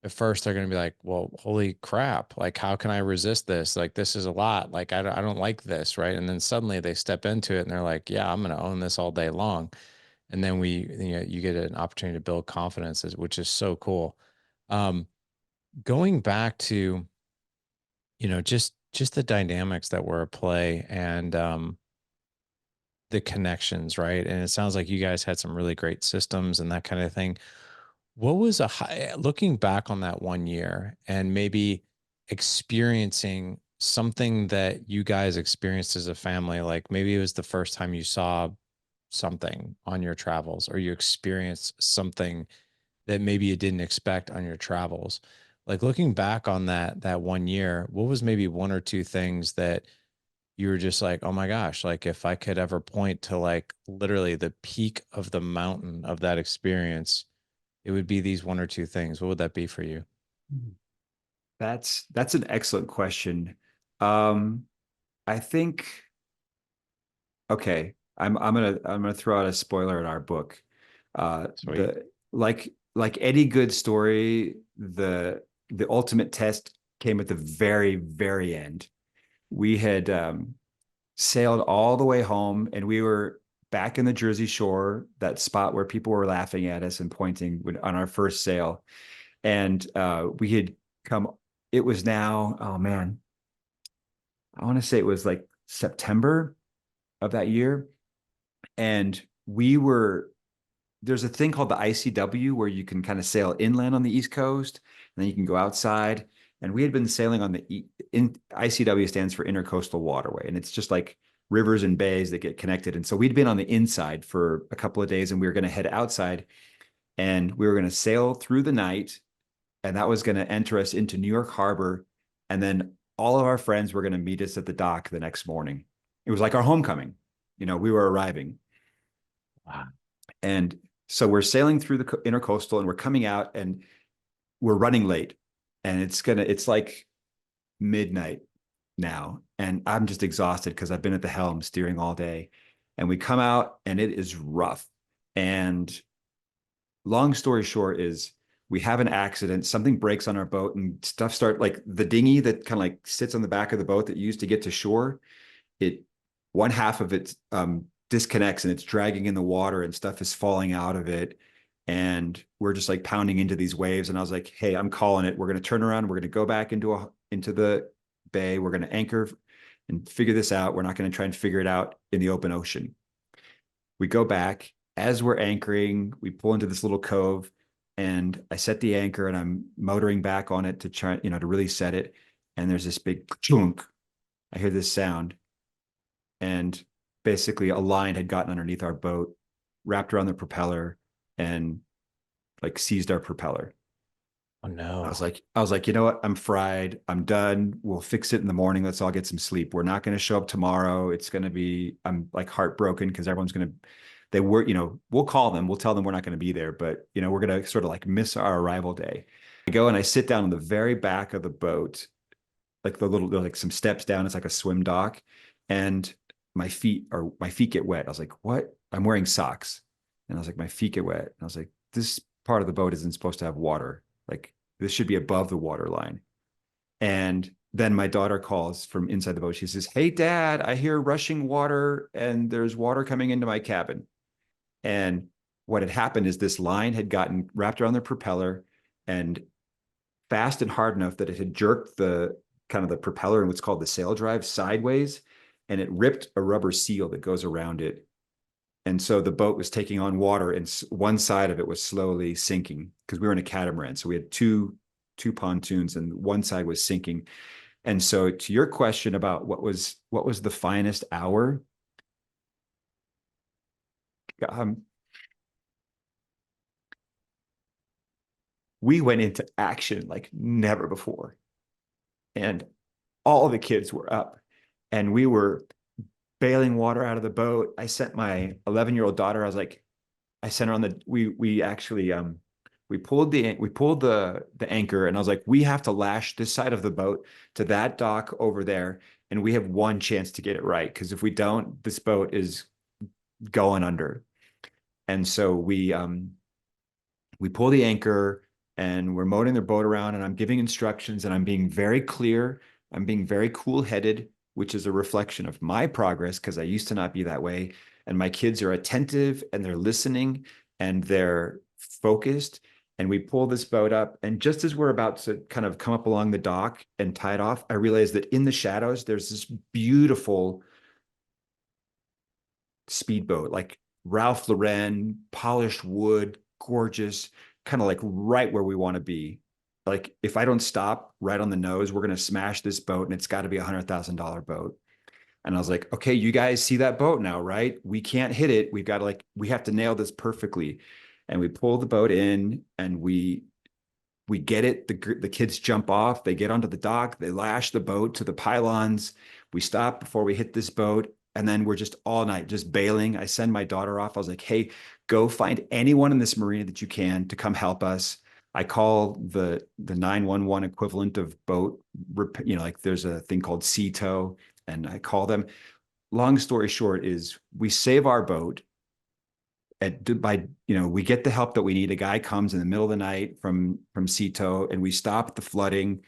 At first they're going to be like, well, holy crap, like, how can I resist this? Like, this is a lot. Like, I don't like this. Right. And then suddenly they step into it and they're like, yeah, I'm going to own this all day long. And then you get an opportunity to build confidence, which is so cool. Um, Going back to, just the dynamics that were at play, and the connections, right? And it sounds like you guys had some really great systems and that kind of thing. What was looking back on that 1 year and maybe experiencing something that you guys experienced as a family? Like, maybe it was the first time you saw something on your travels, or you experienced something that maybe you didn't expect on your travels. Like, looking back on that 1 year, what was maybe one or two things that you were just like, oh my gosh, like, if I could ever point to, like, literally the peak of the mountain of that experience, it would be these one or two things. What would that be for you? That's an excellent question. Um, I think okay. I'm gonna throw out a spoiler in our book. Sweet. The like any good story, the ultimate test came at the very, very end. We had sailed all the way home, and we were back in the Jersey Shore, that spot where people were laughing at us and pointing on our first sail. And we had come, it was now, oh man, I want to say it was like September of that year. And we were, there's a thing called the ICW where you can kind of sail inland on the East Coast, and then you can go outside. And we had been sailing on ICW stands for Intercoastal Waterway, and it's just like rivers and bays that get connected. And so we'd been on the inside for a couple of days, and we were going to head outside, and we were going to sail through the night, and that was going to enter us into New York Harbor, and then all of our friends were going to meet us at the dock the next morning. It was like our homecoming. We were arriving. Wow. And so we're sailing through the intercoastal, and we're coming out, and we're running late, and it's like midnight now. And I'm just exhausted because I've been at the helm steering all day. And we come out, and it is rough. And long story short is we have an accident. Something breaks on our boat, and stuff start like the dinghy that kind of like sits on the back of the boat that you used to get to shore. It One half of it disconnects, and it's dragging in the water, and stuff is falling out of it. And we're just like pounding into these waves. And I was like, hey, I'm calling it. We're going to turn around. We're going to go back into the bay. We're going to anchor and figure this out. We're not going to try and figure it out in the open ocean. We go back. As we're anchoring, we pull into this little cove, and I set the anchor, and I'm motoring back on it to try, to really set it. And there's this big chunk. I hear this sound, and basically a line had gotten underneath our boat, wrapped around the propeller, and like seized our propeller. Oh I no. was like, I was like, you know what? I'm fried. I'm done. We'll fix it in the morning. Let's all get some sleep. We're not going to show up tomorrow. It's going to be, I'm like heartbroken because everyone's going to, they were, we'll call them. We'll tell them we're not going to be there, but we're going to sort of like miss our arrival day. I go and I sit down on the very back of the boat, like there's like some steps down. It's like a swim dock, and my feet get wet. I was like, what? I'm wearing socks. And I was like, my feet get wet. And I was like, this part of the boat isn't supposed to have water. Like, this should be above the water line. And then my daughter calls from inside the boat. She says, hey, Dad, I hear rushing water, and there's water coming into my cabin. And what had happened is this line had gotten wrapped around the propeller and fast and hard enough that it had jerked the kind of the propeller and what's called the sail drive sideways, and it ripped a rubber seal that goes around it. And so the boat was taking on water, and one side of it was slowly sinking because we were in a catamaran. So we had two pontoons, and one side was sinking. And so to your question about what was the finest hour, um, we went into action like never before, and all the kids were up, and we were bailing water out of the boat. I sent my 11-year-old daughter. I was like, I sent her on the. We actually we pulled the anchor, and I was like, we have to lash this side of the boat to that dock over there, and we have one chance to get it right, because if we don't, this boat is going under. And so we pull the anchor and we're motoring their boat around, and I'm giving instructions and I'm being very clear. I'm being very cool headed, which is a reflection of my progress because I used to not be that way. And my kids are attentive and they're listening and they're focused. And we pull this boat up. And just as we're about to kind of come up along the dock and tie it off, I realize that in the shadows, there's this beautiful speedboat, like Ralph Lauren, polished wood, gorgeous, kind of like right where we want to be. Like if I don't stop right on the nose, we're going to smash this boat and it's got to be $100,000 boat. And I was like, okay, you guys see that boat now, right? We can't hit it. We've got to like, we have to nail this perfectly. And we pull the boat in and we get it. The kids jump off. They get onto the dock. They lash the boat to the pylons. We stop before we hit this boat. And then we're just all night just bailing. I send my daughter off. I was like, hey, go find anyone in this marina that you can to come help us. I call the 911 equivalent of boat, like there's a thing called sea tow, and I call them. Long story short is we save our boat by we get the help that we need. A guy comes in the middle of the night from Cito, and we stop the flooding.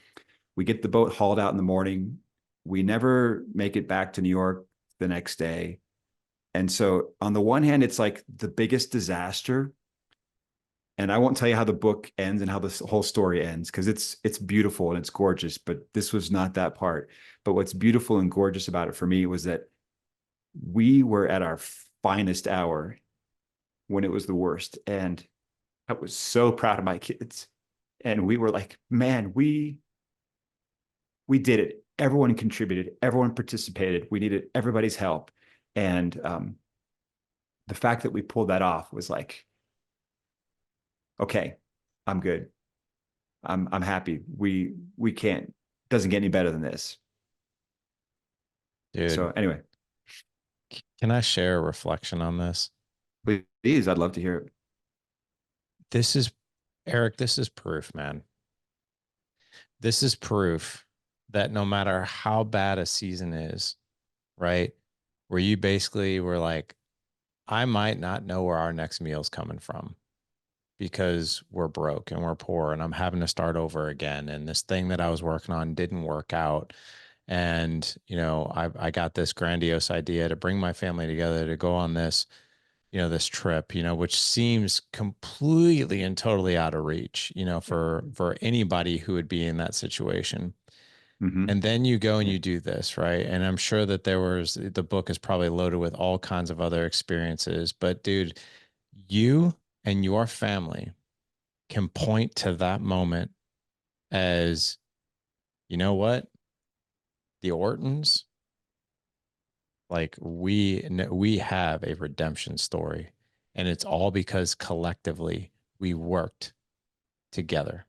We get the boat hauled out in the morning. We never make it back to New York the next day. And so on the one hand, it's like the biggest disaster. And I won't tell you how the book ends and how this whole story ends because it's beautiful and it's gorgeous, but this was not that part. But what's beautiful and gorgeous about it for me was that we were at our finest hour when it was the worst. And I was so proud of my kids. And we were like, man, we did it. Everyone contributed, everyone participated. We needed everybody's help. And the fact that we pulled that off was like, okay, I'm good. I'm happy. We can't, doesn't get any better than this. Dude, So anyway, can I share a reflection on this? please, I'd love to hear it. This is, Erik, this is proof, man. This is proof that no matter how bad a season is, right? Where you basically were like, I might not know where our next meal's coming from because we're broke and we're poor and I'm having to start over again. And this thing that I was working on didn't work out. And, I got this grandiose idea to bring my family together to go on this, this trip, which seems completely and totally out of reach, for anybody who would be in that situation. Mm-hmm. And then you go and you do this, right? And I'm sure that the book is probably loaded with all kinds of other experiences. But dude, you and your family can point to that moment as, you know what? The Ortons, like we have a redemption story. And it's all because collectively we worked together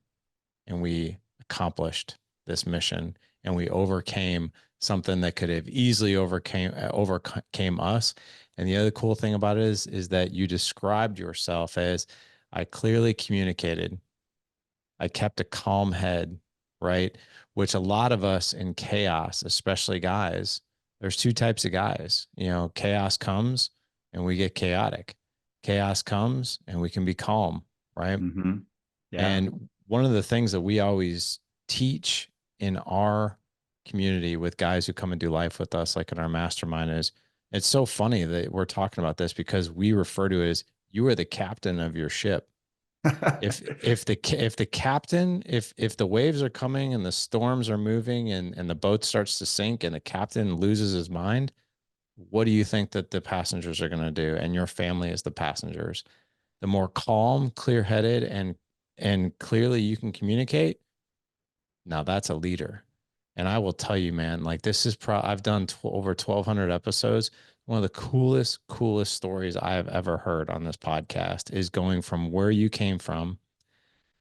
and we accomplished this mission and we overcame something that could have easily overcame us. And the other cool thing about it is that you described yourself as, I clearly communicated, I kept a calm head, right? Which a lot of us in chaos, especially guys, there's two types of guys. Chaos comes and we get chaotic. Chaos comes and we can be calm, right? Mm-hmm. Yeah. And one of the things that we always teach in our community with guys who come and do life with us, like in our mastermind, is it's so funny that we're talking about this because we refer to it as you are the captain of your ship. If the captain, if the waves are coming and the storms are moving and the boat starts to sink and the captain loses his mind, what do you think that the passengers are going to do? And your family is the passengers. The more calm, clear-headed, and clearly you can communicate, now that's a leader. And I will tell you, man, like this is I've done over 1,200 episodes. One of the coolest stories I have ever heard on this podcast is going from where you came from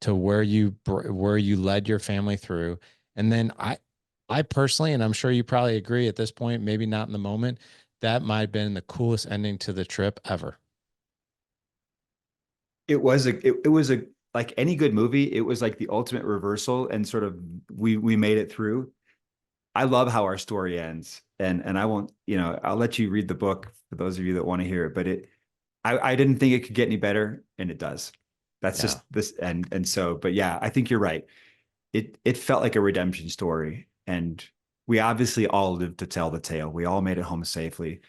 to where you led your family through. And then I personally, and I'm sure you probably agree at this point, maybe not in the moment, that might have been the coolest ending to the trip ever. It was a like any good movie, it was like the ultimate reversal and sort of we made it through. I love how our story ends. And I won't, I'll let you read the book for those of you that want to hear it, but I didn't think it could get any better, and it does. That's Yeah. just this, and so, but yeah, I think you're right. It felt like a redemption story, and we obviously all lived to tell the tale. We all made it home safely,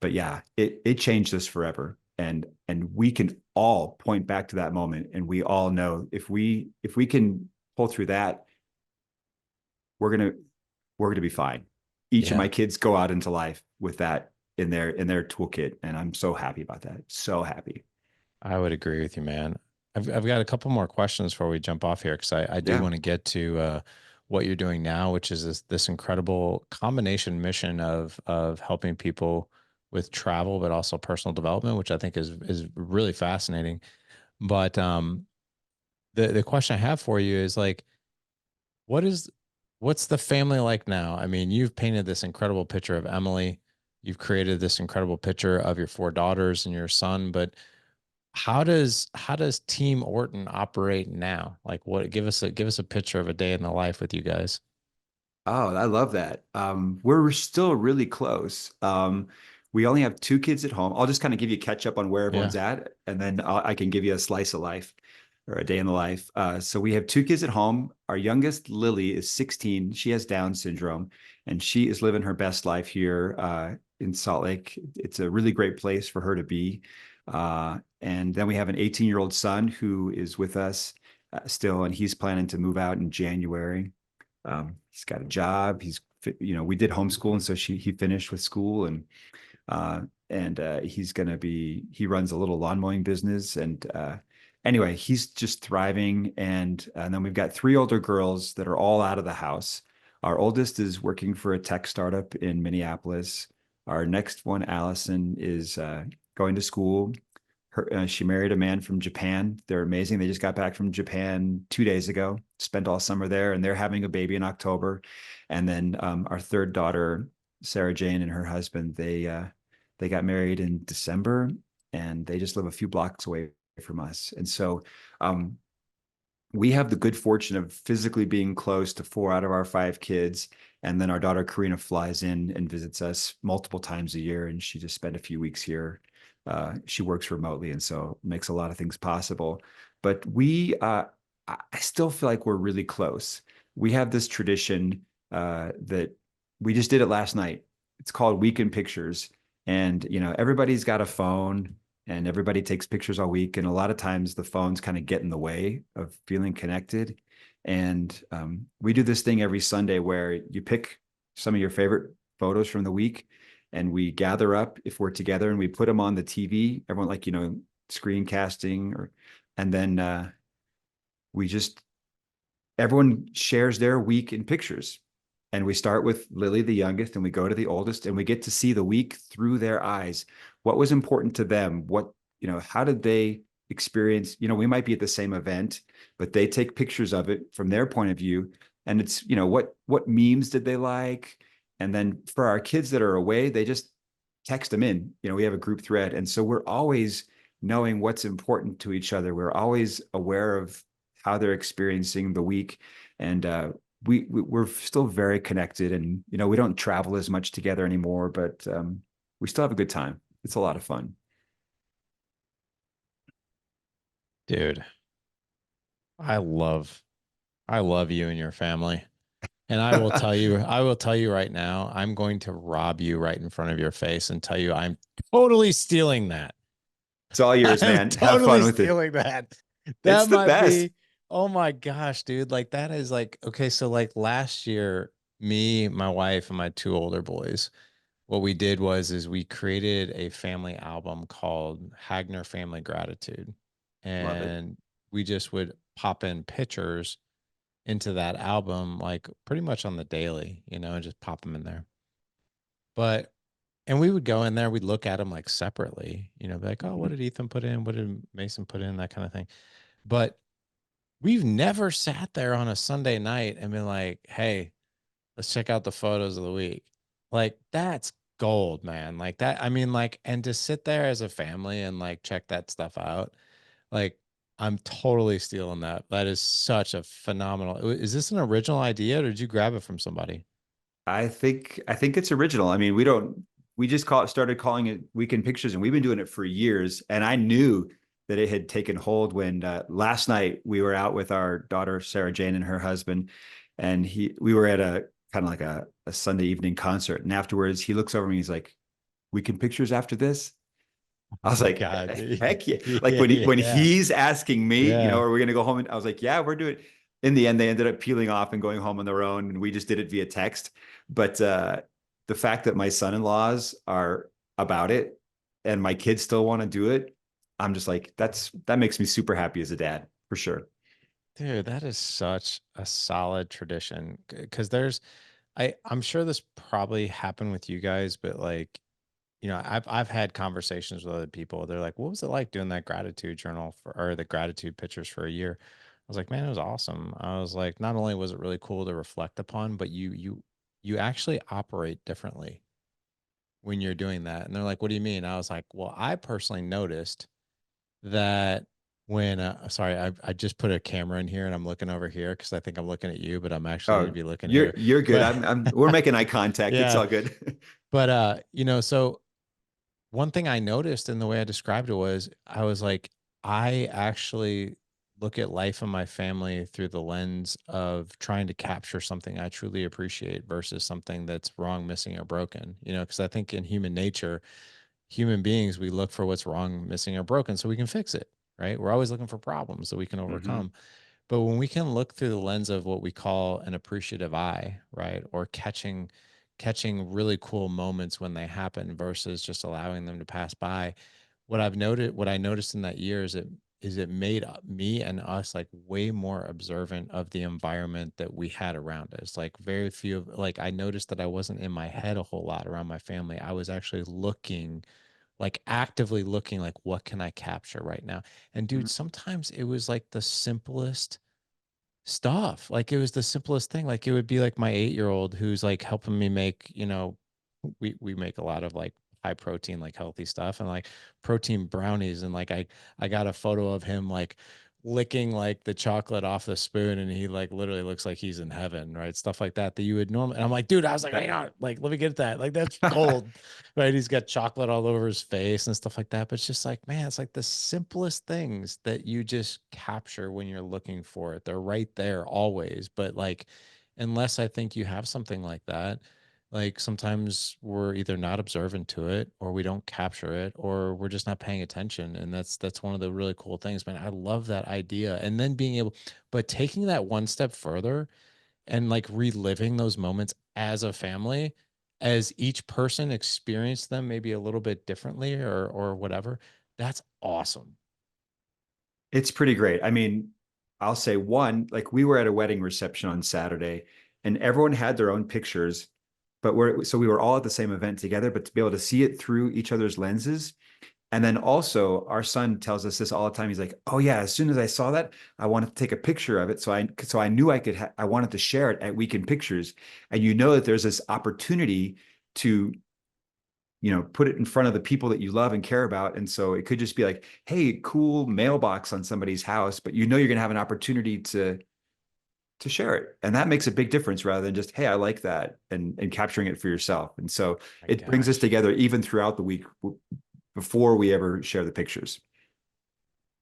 but yeah, it changed us forever, and we can all point back to that moment, and we all know if we can pull through that, we're gonna we're gonna be fine. Each of Yeah. my kids go out into life with that in their toolkit, and I'm so happy about that. So happy. I would agree with you, man. I've got a couple more questions before we jump off here because I do Yeah. want to get to what you're doing now, which is this incredible combination mission of helping people with travel, but also personal development, which I think is really fascinating. But the question I have for you is like, what is what's the family like now? I mean, you've painted this incredible picture of Emily. You've created this incredible picture of your four daughters and your son, but how does Team Orton operate now? Like what give us a picture of a day in the life with you guys. Oh, I love that. We're still really close. We only have two kids at home. I'll just kind of give you a catch up on where Yeah. everyone's at, and then I can give you a slice of life or a day in the life. So we have two kids at home. Our youngest, Lily, is 16. She has Down syndrome, and she is living her best life here in Salt Lake. It's a really great place for her to be. And then we have an 18-year-old son who is with us still, and he's planning to move out in January. He's got a job. We did homeschool, and so he finished with school, uh, and he runs a little lawn mowing business, and anyway, he's just thriving. And then we've got three older girls that are all out of the house. Our oldest is working for a tech startup in Minneapolis. Our next one, Allison, is going to school. She married a man from Japan. They're amazing. They just got back from Japan 2 days ago, spent all summer there, and they're having a baby in October. And then our third daughter, Sarah Jane, and her husband, they got married in December, and they just live a few blocks away from us. And so um, we have the good fortune of physically being close to four out of our five kids. And then our daughter Karina flies in and visits us multiple times a year, and she just spent a few weeks here. She works remotely, and so makes a lot of things possible. But I still feel like we're really close. We have this tradition that we just did it last night. It's called Weekend Pictures, and everybody's got a phone, and everybody takes pictures all week, and a lot of times the phones kind of get in the way of feeling connected. And we do this thing every Sunday where you pick some of your favorite photos from the week, and we gather up if we're together, and we put them on the TV, everyone, like screen casting, and then we just everyone shares their week in pictures. And we start with Lily, the youngest, and we go to the oldest, and we get to see the week through their eyes. What was important to them? How did they experience? We might be at the same event, but they take pictures of it from their point of view. And it's, what memes did they like? And then for our kids that are away, they just text them in. We have a group thread. And so we're always knowing what's important to each other. We're always aware of how they're experiencing the week. And we're still very connected, and we don't travel as much together anymore, but we still have a good time. It's a lot of fun. Dude, I love I love you and your family. And I will tell you right now, I'm going to rob you right in front of your face and tell you I'm totally stealing that. It's all yours, I'm man. Have totally fun with it. stealing that. It's That the might best. be, oh my gosh, dude. Like that is like, okay, so like last year, me, my wife, and my two older boys, what we did is we created a family album called Hagner Family Gratitude. Love it. And we just would pop in pictures into that album like pretty much on the daily, and just pop them in there. But and we would go in there, we'd look at them like separately, be like, oh, what did Ethan put in? What did Mason put in? That kind of thing. But we've never sat there on a Sunday night and been like, hey, let's check out the photos of the week. Like that's gold, man. Like that. I mean, like, and to sit there as a family and like check that stuff out, like I'm totally stealing that. That is such a phenomenal. Is this an original idea or did you grab it from somebody? I think it's original. I mean, we don't we just started calling it Weekend Pictures, and we've been doing it for years. And I knew that it had taken hold when last night we were out with our daughter Sarah Jane and her husband, and we were at a kind of like a Sunday evening concert, and afterwards he looks over me, he's like, "Weekend Pictures after this?" I Oh was my like, God. "Heck yeah!" Like Yeah, when yeah, he's asking me, yeah. are we gonna go home? And I was like, "Yeah, we're doing." In the end, they ended up peeling off and going home on their own, and we just did it via text. But the fact that my son-in-laws are about it, and my kids still want to do it, I'm just like, that makes me super happy as a dad, for sure. Dude, that is such a solid tradition. Because I'm sure this probably happened with you guys, but like, I've had conversations with other people. They're like, "What was it like doing that gratitude journal or the gratitude pictures for a year?" I was like, "Man, it was awesome." I was like, not only was it really cool to reflect upon, but you actually operate differently when you're doing that. And they're like, "What do you mean?" I was like, "Well, I personally noticed that when sorry, I just put a camera in here and I'm looking over here because I think I'm looking at you, but I'm actually need to Oh, be looking here." you're good. But We're making eye contact. It's yeah, all good. but so one thing I noticed in the way I described it was I was like, I actually look at life and my family through the lens of trying to capture something I truly appreciate versus something that's wrong, missing, or broken. Because I think in human nature, human beings, we look for what's wrong, missing, or broken so we can fix it, right? We're always looking for problems that we can Hmm. overcome. But when we can look through the lens of what we call an appreciative eye, right? Or catching really cool moments when they happen versus just allowing them to pass by. What I noticed in that year is it made me and us like way more observant of the environment that we had around us. Like very few of like I noticed that I wasn't in my head a whole lot around my family. I was actually looking like actively looking like what can I capture right now? And dude, sometimes it was like the simplest stuff. Like it was the simplest thing. Like it would be like my 8-year-old who's like helping me make, we make a lot of like high protein, like healthy stuff and like protein brownies. And like I got a photo of him like licking like the chocolate off the spoon and he like literally looks like he's in heaven, right? Stuff like that that you would normally and I'm like, dude, I was like, hang on, like let me get that. Like that's gold. Right. He's got chocolate all over his face and stuff like that. But it's just like, man, it's like the simplest things that you just capture when you're looking for it. They're right there always. But like, unless I think you have something like that, like sometimes we're either not observant to it or we don't capture it or we're just not paying attention. And that's one of the really cool things, man. I love that idea. And then being able, but taking that one step further and like reliving those moments as a family as each person experienced them maybe a little bit differently or whatever. That's awesome. It's pretty great. I mean, I'll say one, like we were at a wedding reception on Saturday and everyone had their own pictures, but we were all at the same event together, but to be able to see it through each other's lenses. And then also our son tells us this all the time. He's like, "Oh yeah, as soon as I saw that, I wanted to take a picture of it. So I knew I wanted to share it at Weekend Pictures." And you know that there's this opportunity to put it in front of the people that you love and care about. And so it could just be like, hey, cool mailbox on somebody's house, but you know you're going to have an opportunity to share it. And that makes a big difference rather than just, hey, I like that and capturing it for yourself. And so My it brings us gosh. together even throughout the week before we ever share the pictures.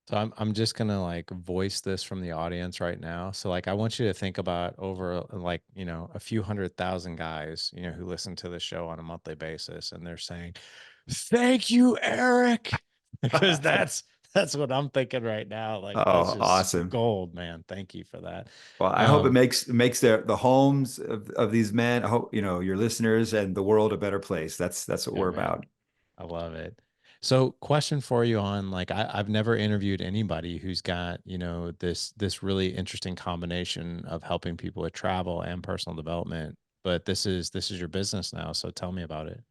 So I'm just gonna like voice this from the audience right now. So like I want you to think about over like, a few 100,000 guys, who listen to the show on a monthly basis and they're saying, "Thank you, Eric." Because that's what I'm thinking right now. Like that's Oh, just awesome. gold, man. Thank you for that. Well, I hope it Um, makes the homes of these men, I hope, your listeners and the world a better place. That's what yeah, we're man. about. I love it. So, question for you on like I've never interviewed anybody who's got, this really interesting combination of helping people with travel and personal development. But this is your business now. So tell me about it.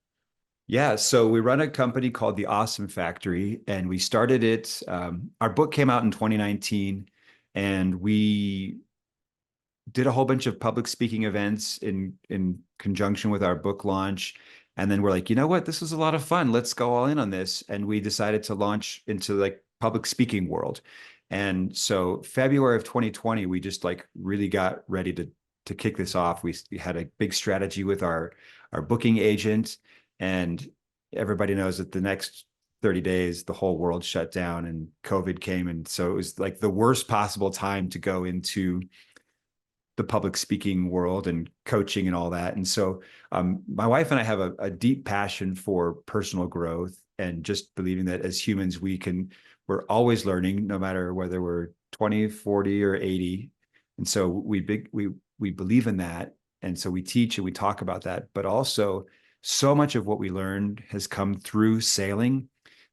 Yeah, so we run a company called The Awesome Factory, and we started it. Our book came out in 2019, and we did a whole bunch of public speaking events in conjunction with our book launch. And then we're like, you know what? This was a lot of fun. Let's go all in on this. And we decided to launch into like public speaking world. And so February of 2020, we just like really got ready to kick this off. We had a big strategy with our booking agent, And everybody knows that the next 30 days, the whole world shut down and COVID came. And so it was like the worst possible time to go into the public speaking world and coaching and all that. And so my wife and I have a deep passion for personal growth and just believing that as humans, we're always learning, no matter whether we're 20, 40, or 80. And so we believe in that. And so we teach and we talk about that, but also so much of what we learned has come through sailing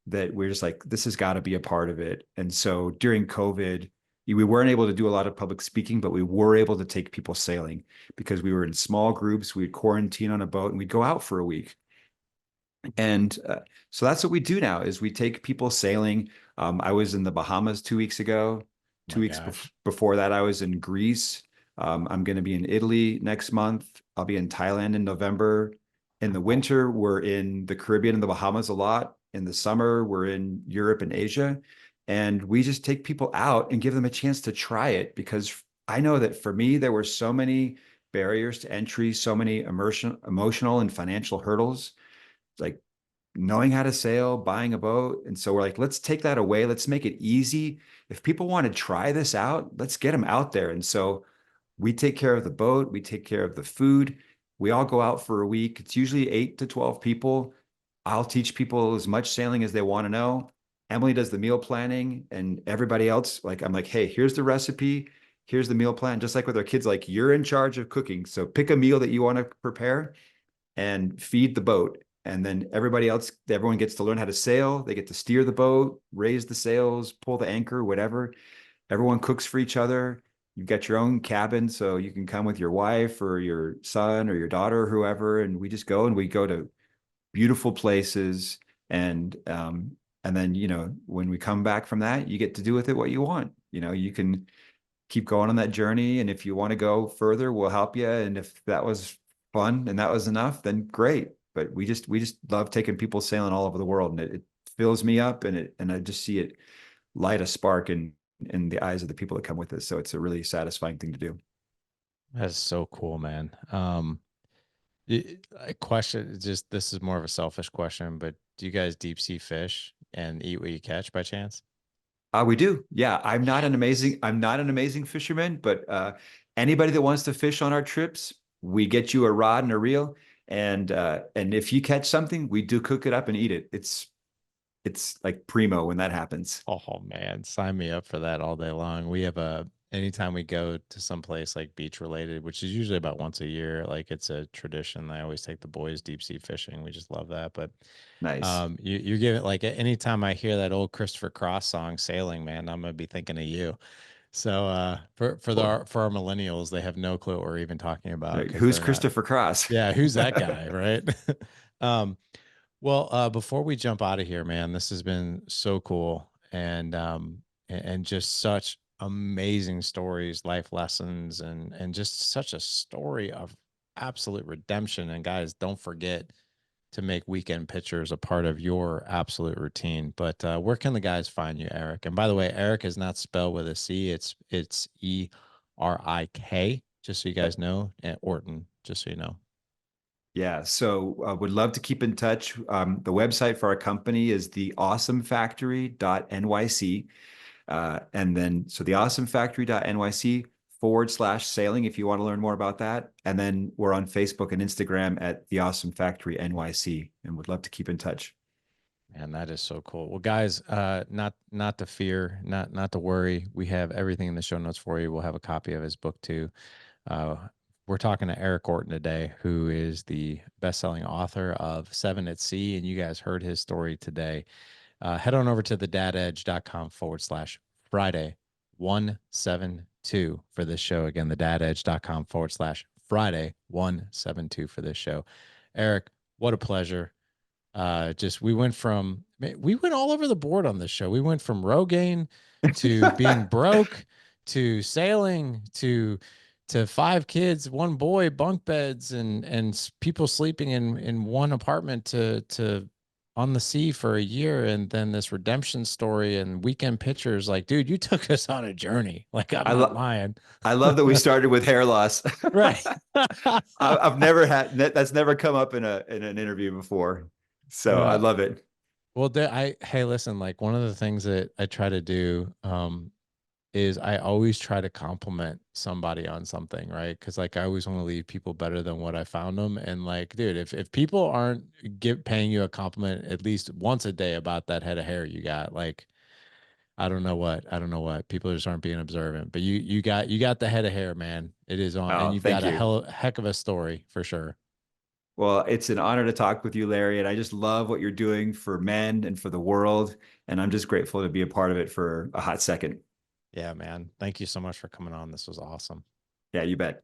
that we're just like, this has got to be a part of it. And so during COVID, we weren't able to do a lot of public speaking, but we were able to take people sailing because we were in small groups. We'd quarantine on a boat and we'd go out for a week. And so that's what we do now is we take people sailing. I was in the Bahamas 2 weeks ago. Oh Two my weeks gosh. before that, I was in Greece. I'm going to be in Italy next month. I'll be in Thailand in November. In the Wow. winter, we're in the Caribbean and the Bahamas a lot. In the summer, we're in Europe and Asia. And we just take people out and give them a chance to try it because I know that for me, there were so many barriers to entry, so many emotional and financial hurdles, like knowing how to sail, buying a boat. And so we're like, let's take that away. Let's make it easy. If people want to try this out, let's get them out there. And so we take care of the boat, we take care of the food. We all go out for a week. It's usually 8 to 12 people. I'll teach people as much sailing as they want to know. Emily does the meal planning, and everybody else, like, I'm like, hey, here's the recipe, here's the meal plan. Just like with our kids, like, you're in charge of cooking. So pick a meal that you want to prepare and feed the boat. And then everyone gets to learn how to sail. They get to steer the boat, raise the sails, pull the anchor, whatever. Everyone cooks for each other. You've got your own cabin, so you can come with your wife or your son or your daughter or whoever, and we just go and we go to beautiful places. And then when we come back from that, you get to do with it what you want. You can keep going on that journey, and if you want to go further, we'll help you. And if that was fun and that was enough, then great. But we just love taking people sailing all over the world, and it fills me up, and I just see it light a spark in the eyes of the people that come with us. So it's a really satisfying thing to do. That's so cool, man. A question, just this is more of a selfish question, but do you guys deep sea fish and eat what you catch by chance? We do. Yeah. I'm not an amazing fisherman, but anybody that wants to fish on our trips, we get you a rod and a reel. And if you catch something, we do cook it up and eat it. It's like primo when that happens. Oh man, sign me up for that all day long. We have anytime we go to some place like beach related, which is usually about once a year, like it's a tradition. I always take the boys deep sea fishing. We just love that. But Nice. you give it like anytime I hear that old Christopher Cross song, Sailing, man, I'm gonna be thinking of you. So Well, for our millennials, they have no clue what we're even talking about like, because who's they're not. Christopher Cross? Yeah, who's that guy, right? um, well, before we jump out of here, man, this has been so cool and just such amazing stories, life lessons, and just such a story of absolute redemption. And guys, don't forget to make weekend pictures a part of your absolute routine. But where can the guys find you, Erik? And by the way, Erik is not spelled with a C; it's Erik. Just so you guys know, and Orton, just so you know. Yeah, so would love to keep in touch. The website for our company is theawesomefactory.nyc. And then, so theawesomefactory.nyc/sailing if you want to learn more about that. And then we're on Facebook and Instagram at The Awesome Factory NYC, and would love to keep in touch. Man, that is so cool. Well, guys, not to fear, not to worry. We have everything in the show notes for you. We'll have a copy of his book too. Uh, we're talking to Erik Orton today, who is the best-selling author of Seven at Sea, and you guys heard his story today. Head on over to thedadedge.com/Friday 172 for this show. Again, thedadedge.com/Friday 172 for this show. Erik, what a pleasure. Just we went all over the board on this show. We went from Rogaine to being broke to sailing to 5 kids, one boy, bunk beds, and people sleeping in one apartment to on the sea for a year and then this redemption story and weekend pictures. Like, dude, you took us on a journey. Like, I'm I not love lying. I love that we started with hair loss. Right. I've never had that's never come up in an interview before. So I uh, love it. well, hey, listen, like one of the things that I try to do, is I always try to compliment somebody on something, right? Because like I always want to leave people better than what I found them. And like, dude, if people aren't paying you a compliment at least once a day about that head of hair you got, like I don't know what people just aren't being observant. But you got the head of hair, man. It is on, and Oh, you've thank got a you. heck of a story for sure. Well, it's an honor to talk with you, Larry, and I just love what you're doing for men and for the world. And I'm just grateful to be a part of it for a hot second. Yeah, man. Thank you so much for coming on. This was awesome. Yeah, you bet.